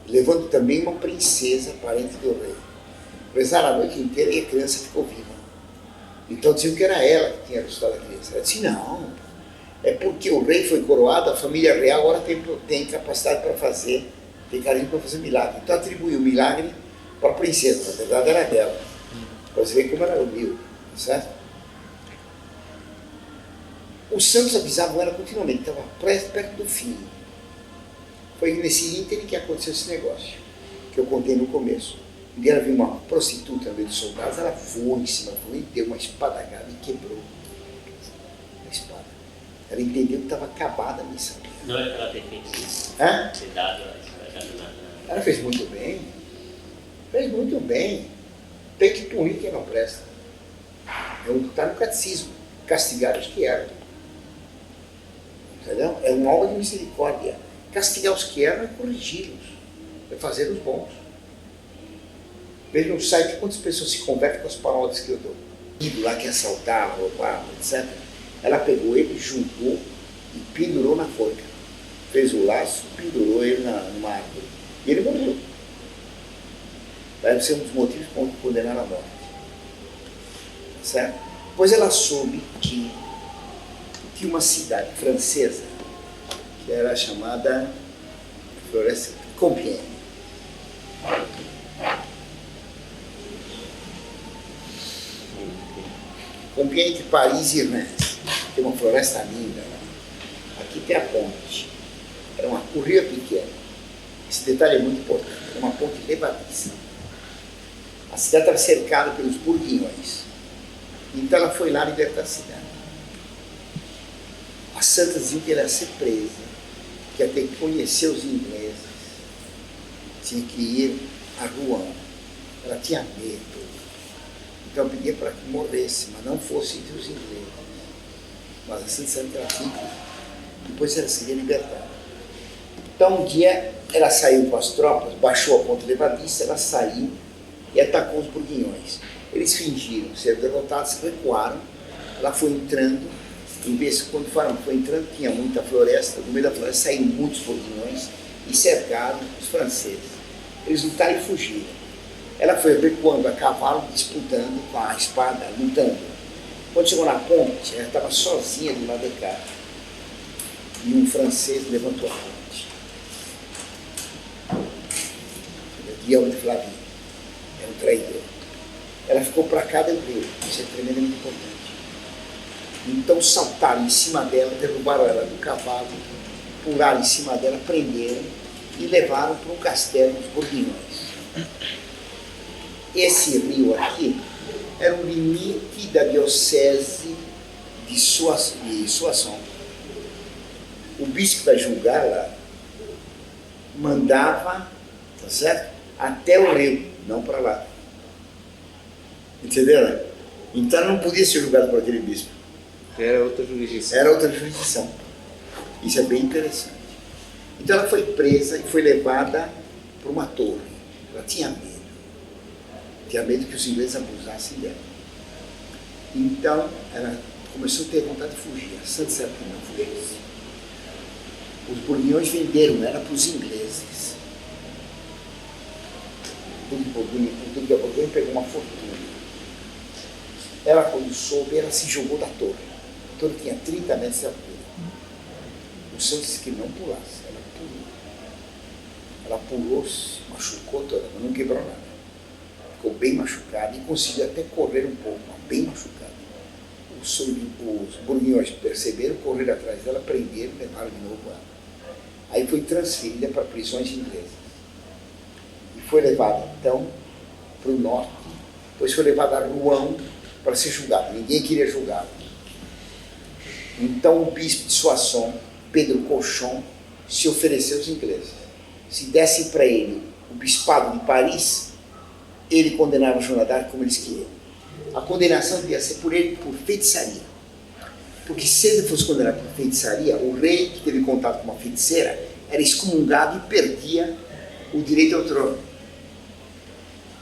Levando também uma princesa, parente do rei. Rezaram a noite inteira e a criança ficou viva. Então diziam que era ela que tinha ressuscitado a criança. Ela disse: não, é porque o rei foi coroado, a família real agora tem capacidade para fazer, tem carinho para fazer milagre. Então atribuiu o milagre para a princesa, na verdade era dela. Para você ver como era humilde, certo? Os santos avisavam ela continuamente, estava perto do fim. Foi nesse ínterim que aconteceu esse negócio, que eu contei no começo. Um dia ela viu uma prostituta no meio dos soldados, ela voou em cima, e deu uma espadagada e quebrou a espada. Ela entendeu que estava acabada a missão. Não era para ela ter feito isso? Hã? Ter dado ela fez muito bem. Fez muito bem. Tem que punir quem não presta. Está no catecismo. Castigar os que erram. Entendeu? É uma obra de misericórdia. Castigar os que erram é corrigi-los. É fazer os bons. Veja no site quantas pessoas se convertem com as palavras que eu dou. O lá que assaltava, roubava, etc. Ela pegou ele, juntou e pendurou na forca. Fez o laço, pendurou ele numa árvore. E ele morreu. Deve ser um dos motivos para condenar a morte. Certo? Pois ela soube que uma cidade francesa, que era chamada Floresta Compiègne. Compiègne entre Paris e Reims. Tem uma floresta linda lá. Aqui tem a ponte. O rio é pequeno. Esse detalhe é muito importante. É uma ponte levadiça. A cidade estava cercada pelos bourguignons. Então ela foi lá libertar a cidade. A santa dizia que ela ia ser presa, que ia ter que conhecer os ingleses, tinha que ir a Rouen. Ela tinha medo. Então pedia para que morresse, mas não fosse entre os ingleses. Mas a Santa Santa era rica. Depois ela seria libertada. Então um dia ela saiu com as tropas, baixou a ponte levadiça, ela saiu e atacou os burguinhões. Eles fingiram ser derrotados, recuaram, ela foi entrando, em vez de quando foi entrando tinha muita floresta, no meio da floresta saíram muitos burguinhões e cercaram os franceses. Eles lutaram e fugiram. Ela foi recuando a cavalo, disputando com a espada, lutando. Quando chegou na ponte, ela estava sozinha do lado de cá. E um francês levantou a ponte. Guilherme de Flaville. Era um traidor. Ela ficou para cá do rio. Isso é tremendamente importante. Então saltaram em cima dela, derrubaram ela do cavalo, pularam em cima dela, prenderam e levaram para um castelo dos Bourguignons. Esse rio aqui era o limite da diocese de Soissons. O bispo da julgá-la mandava, tá certo? Até o rio, não para lá. Entenderam? Então ela não podia ser julgada por aquele bispo. Era outra jurisdição. Era outra jurisdição. Isso é bem interessante. Então ela foi presa e foi levada para uma torre. Ela tinha medo. Tinha medo que os ingleses abusassem dela. Então ela começou a ter vontade de fugir. A Santa Serafina não fugisse. Os bourguignons venderam ela para os ingleses. O Duque de Borgonha pegou uma fortuna. Ela, quando soube, ela se jogou da torre. A torre tinha 30 metros de altura. O santo disse que não pulasse. Ela pulou. Ela pulou, se machucou toda, mas não quebrou nada. Ficou bem machucada e conseguiu até correr um pouco, mas bem machucada. Os bourguignons perceberam, correram atrás dela, prenderam e levaram de novo ela. Aí foi transferida para prisões inglesas. E foi levada, então, para o norte. Depois foi levada a Rouen para ser julgada. Ninguém queria julgá-la. Então o bispo de Soissons, Pedro Cochon, se ofereceu aos ingleses. Se dessem para ele o bispado de Paris, ele condenava Joana d'Arc como eles queriam. A condenação devia ser por ele por feitiçaria. Porque se ele fosse condenado por feitiçaria, o rei que teve contato com uma feiticeira era excomungado e perdia o direito ao trono.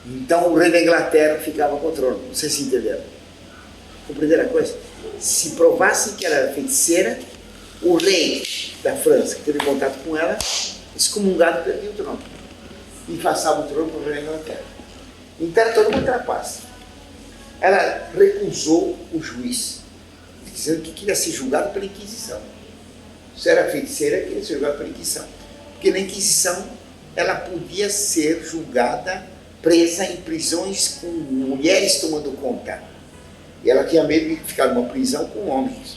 Então o rei da Inglaterra ficava com o trono. Não sei se entenderam. Compreenderam a coisa? Se provassem que ela era feiticeira, o rei da França, que teve contato com ela, excomungado, perdia o trono. E passava o trono para o rei da Inglaterra. Então era toda uma trapaça. Ela recusou o juiz, dizendo que queria ser julgado pela Inquisição. Se era feiticeira, queria ser julgado pela Inquisição. Porque na Inquisição ela podia ser julgada, presa em prisões com mulheres tomando conta. E ela tinha medo de ficar numa prisão com homens.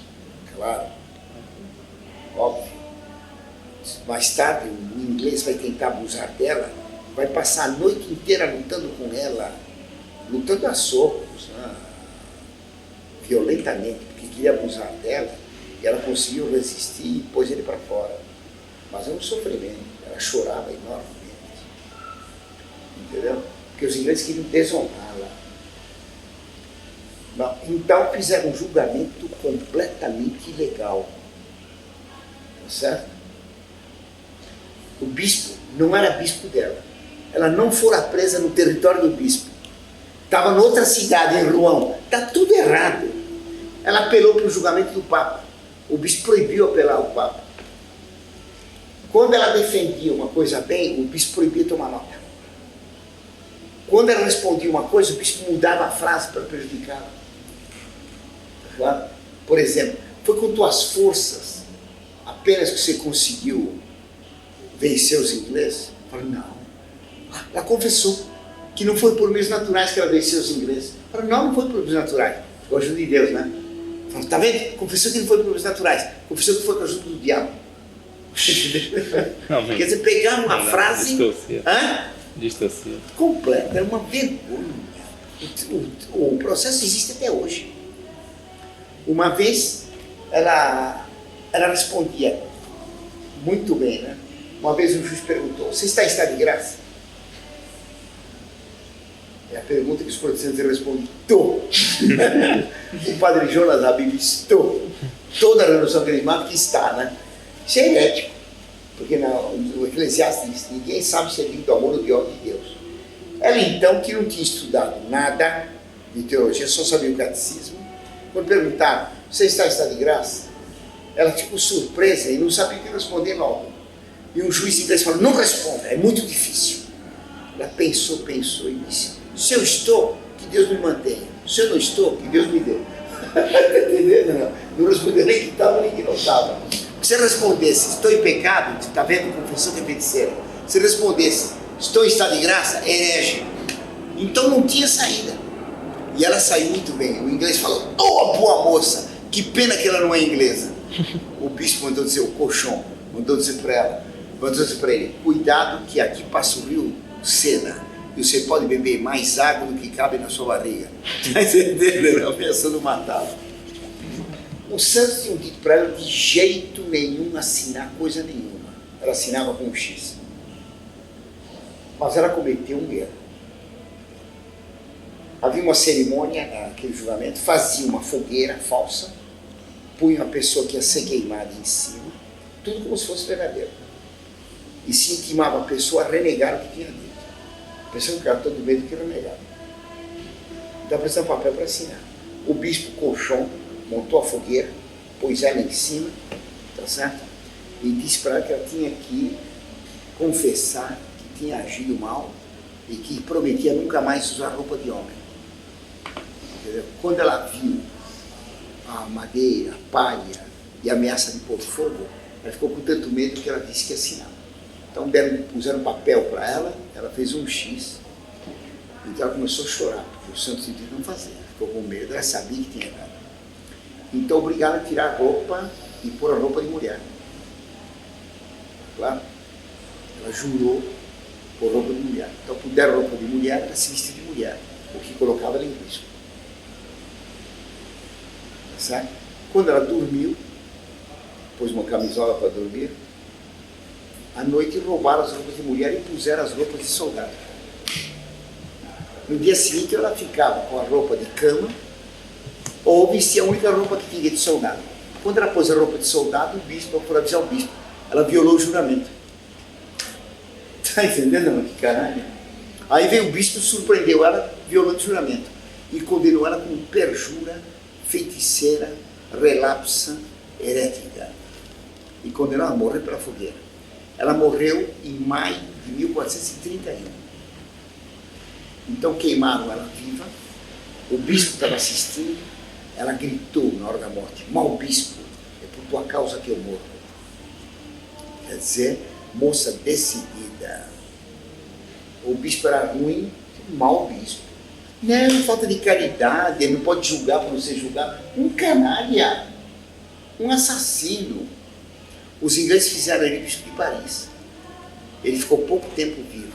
Claro. Óbvio. Mais tarde, o inglês vai tentar abusar dela, vai passar a noite inteira lutando com ela, lutando a socos, né? Violentamente, porque queria abusar dela, e ela conseguiu resistir e pôs ele para fora. Mas é um sofrimento, ela chorava enormemente. Entendeu? Porque os ingleses queriam desonrá-la. Então fizeram um julgamento completamente ilegal. Tá certo? O bispo não era bispo dela. Ela não fora presa no território do bispo. Estava em outra cidade, em Rouen. Está tudo errado. Ela apelou para o julgamento do Papa. O bispo proibiu apelar ao Papa. Quando ela defendia uma coisa bem, o bispo proibia tomar nota. Quando ela respondia uma coisa, o bispo mudava a frase para prejudicá-la. Claro? Por exemplo, foi com tuas forças apenas que você conseguiu vencer os ingleses? Eu falei, não. Ela confessou que não foi por meios naturais que ela venceu os ingleses. Eu falei, não foi por meios naturais. Com a ajuda de Deus, né? Eu falei, tá vendo? Confessou que não foi por meios naturais. Confessou que foi com a ajuda do diabo. Não, quer dizer, pegar uma frase distorcida completa, era uma vergonha. O processo existe até hoje. Uma vez, ela ela respondia muito bem, né? Uma vez um juiz perguntou: você está em estado de graça? É a pergunta que os protestantes respondem: estou. O padre Jonas Habib: estou. Toda a renovação carismática está, né? Isso é herético, porque o Eclesiastes diz: ninguém sabe se é digno do amor ou de ódio de Deus. Ela então, que não tinha estudado nada de teologia, só sabia o catecismo, quando perguntaram: você está em estado de graça? Ela ficou surpresa e não sabia o que responder logo. E um juiz inglês falou: não responda, é muito difícil. Ela pensou e disse: se eu estou, que Deus me mantenha. Se eu não estou, que Deus me dê. Entendeu? Não respondeu nem que estava nem que não estava. Se você respondesse: estou em pecado, você está vendo confissão que é feiticeira. Se respondesse: estou em estado de graça, é herege. Então não tinha saída. E ela saiu muito bem. O inglês falou: oh, boa moça, que pena que ela não é inglesa. O bispo mandou dizer, o Cochon mandou dizer para ele: cuidado que aqui passa o rio Sena e você pode beber mais água do que cabe na sua barriga. Está entendendo? Ameaçando matá-la. Os santos tinham dito para ela de jeito nenhum assinar coisa nenhuma. Ela assinava com um X. Mas ela cometeu um erro. Havia uma cerimônia naquele julgamento, fazia uma fogueira falsa, punha uma pessoa que ia ser queimada em cima, tudo como se fosse verdadeiro. E se intimava a pessoa a renegar o que tinha dito. A pessoa ficava todo medo que renegava. Então precisava de papel para assinar. O bispo Cochon montou a fogueira, pôs ela em cima, tá certo? E disse para ela que ela tinha que confessar que tinha agido mal e que prometia nunca mais usar roupa de homem. Entendeu? Quando ela viu a madeira, a palha e a ameaça de pôr fogo, ela ficou com tanto medo que ela disse que assinava. Então puseram papel para ela, ela fez um X, então ela começou a chorar, porque os santos não faziam, ficou com medo, ela sabia que tinha errado. Então obrigaram a tirar a roupa e pôr a roupa de mulher. Claro? Ela jurou por roupa de mulher. Então puderam roupa de mulher, ela se vestiu de mulher, o que colocava ela em risco. Certo? Quando ela dormiu, pôs uma camisola para dormir, à noite roubaram as roupas de mulher e puseram as roupas de soldado. No dia seguinte ela ficava com a roupa de cama ou vestia a única roupa que tinha de soldado. Quando ela pôs a roupa de soldado, o bispo, por avisar o bispo, ela violou o juramento. Está entendendo? Que caralho? Aí veio o bispo, surpreendeu ela violando o juramento e condenou ela como perjura, feiticeira, relapsa, herética, e condenou ela a morrer pela fogueira. Ela morreu em maio de 1431. Então queimaram ela viva, o bispo estava assistindo, ela gritou na hora da morte: mau bispo, é por tua causa que eu morro. Quer dizer, moça decidida. O bispo era ruim, mau bispo. Não, falta de caridade, ele não pode julgar por não ser julgado. Um canalha, um assassino. Os ingleses fizeram ele bispo de Paris. Ele ficou pouco tempo vivo.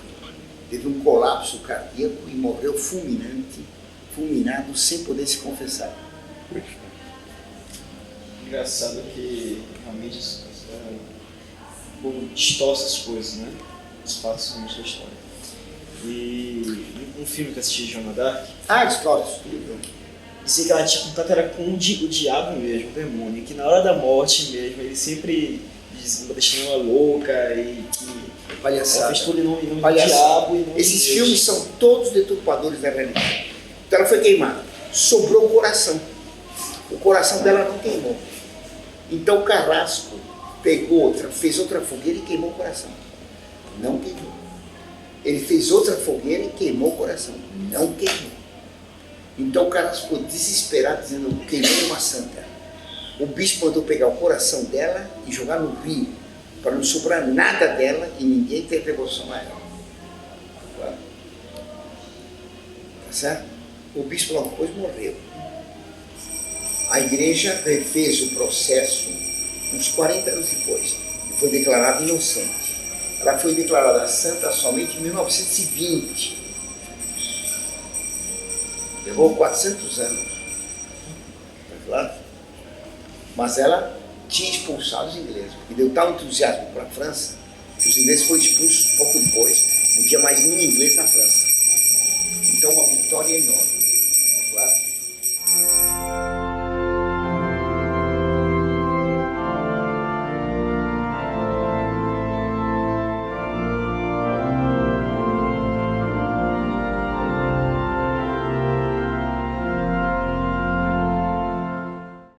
Teve um colapso cardíaco e morreu fulminado, sem poder se confessar. Engraçado que realmente o povo distorce as coisas, né? Os fatos são da história. E um filme que eu assisti de Joana d'Arc, Distorce tudo. dizia que ela tinha contato era com o diabo mesmo, o demônio, que na hora da morte mesmo, ele sempre deixando ela louca e que Palhaçada. ela fez tudo em nome do diabo. E esses filmes são todos deturpadores da realidade. Então ela foi queimada, sobrou o coração. O coração dela não queimou. Então o Carrasco pegou fez outra fogueira e queimou o coração. Não queimou. Ele fez outra fogueira e queimou o coração. Não queimou. Então o Carrasco ficou desesperado, dizendo: queimei uma santa. O bispo mandou pegar o coração dela e jogar no rio, para não sobrar nada dela e ninguém ter devoção a ela. Claro. Tá certo? O bispo logo depois morreu. A igreja refez o processo uns 40 anos depois e foi declarada inocente. Ela foi declarada santa somente em 1920. Levou 400 anos. Tá claro? Mas ela tinha expulsado os ingleses, porque deu tal entusiasmo para a França que os ingleses foram expulsos pouco depois, não tinha mais nenhum inglês na França. Então, uma vitória enorme.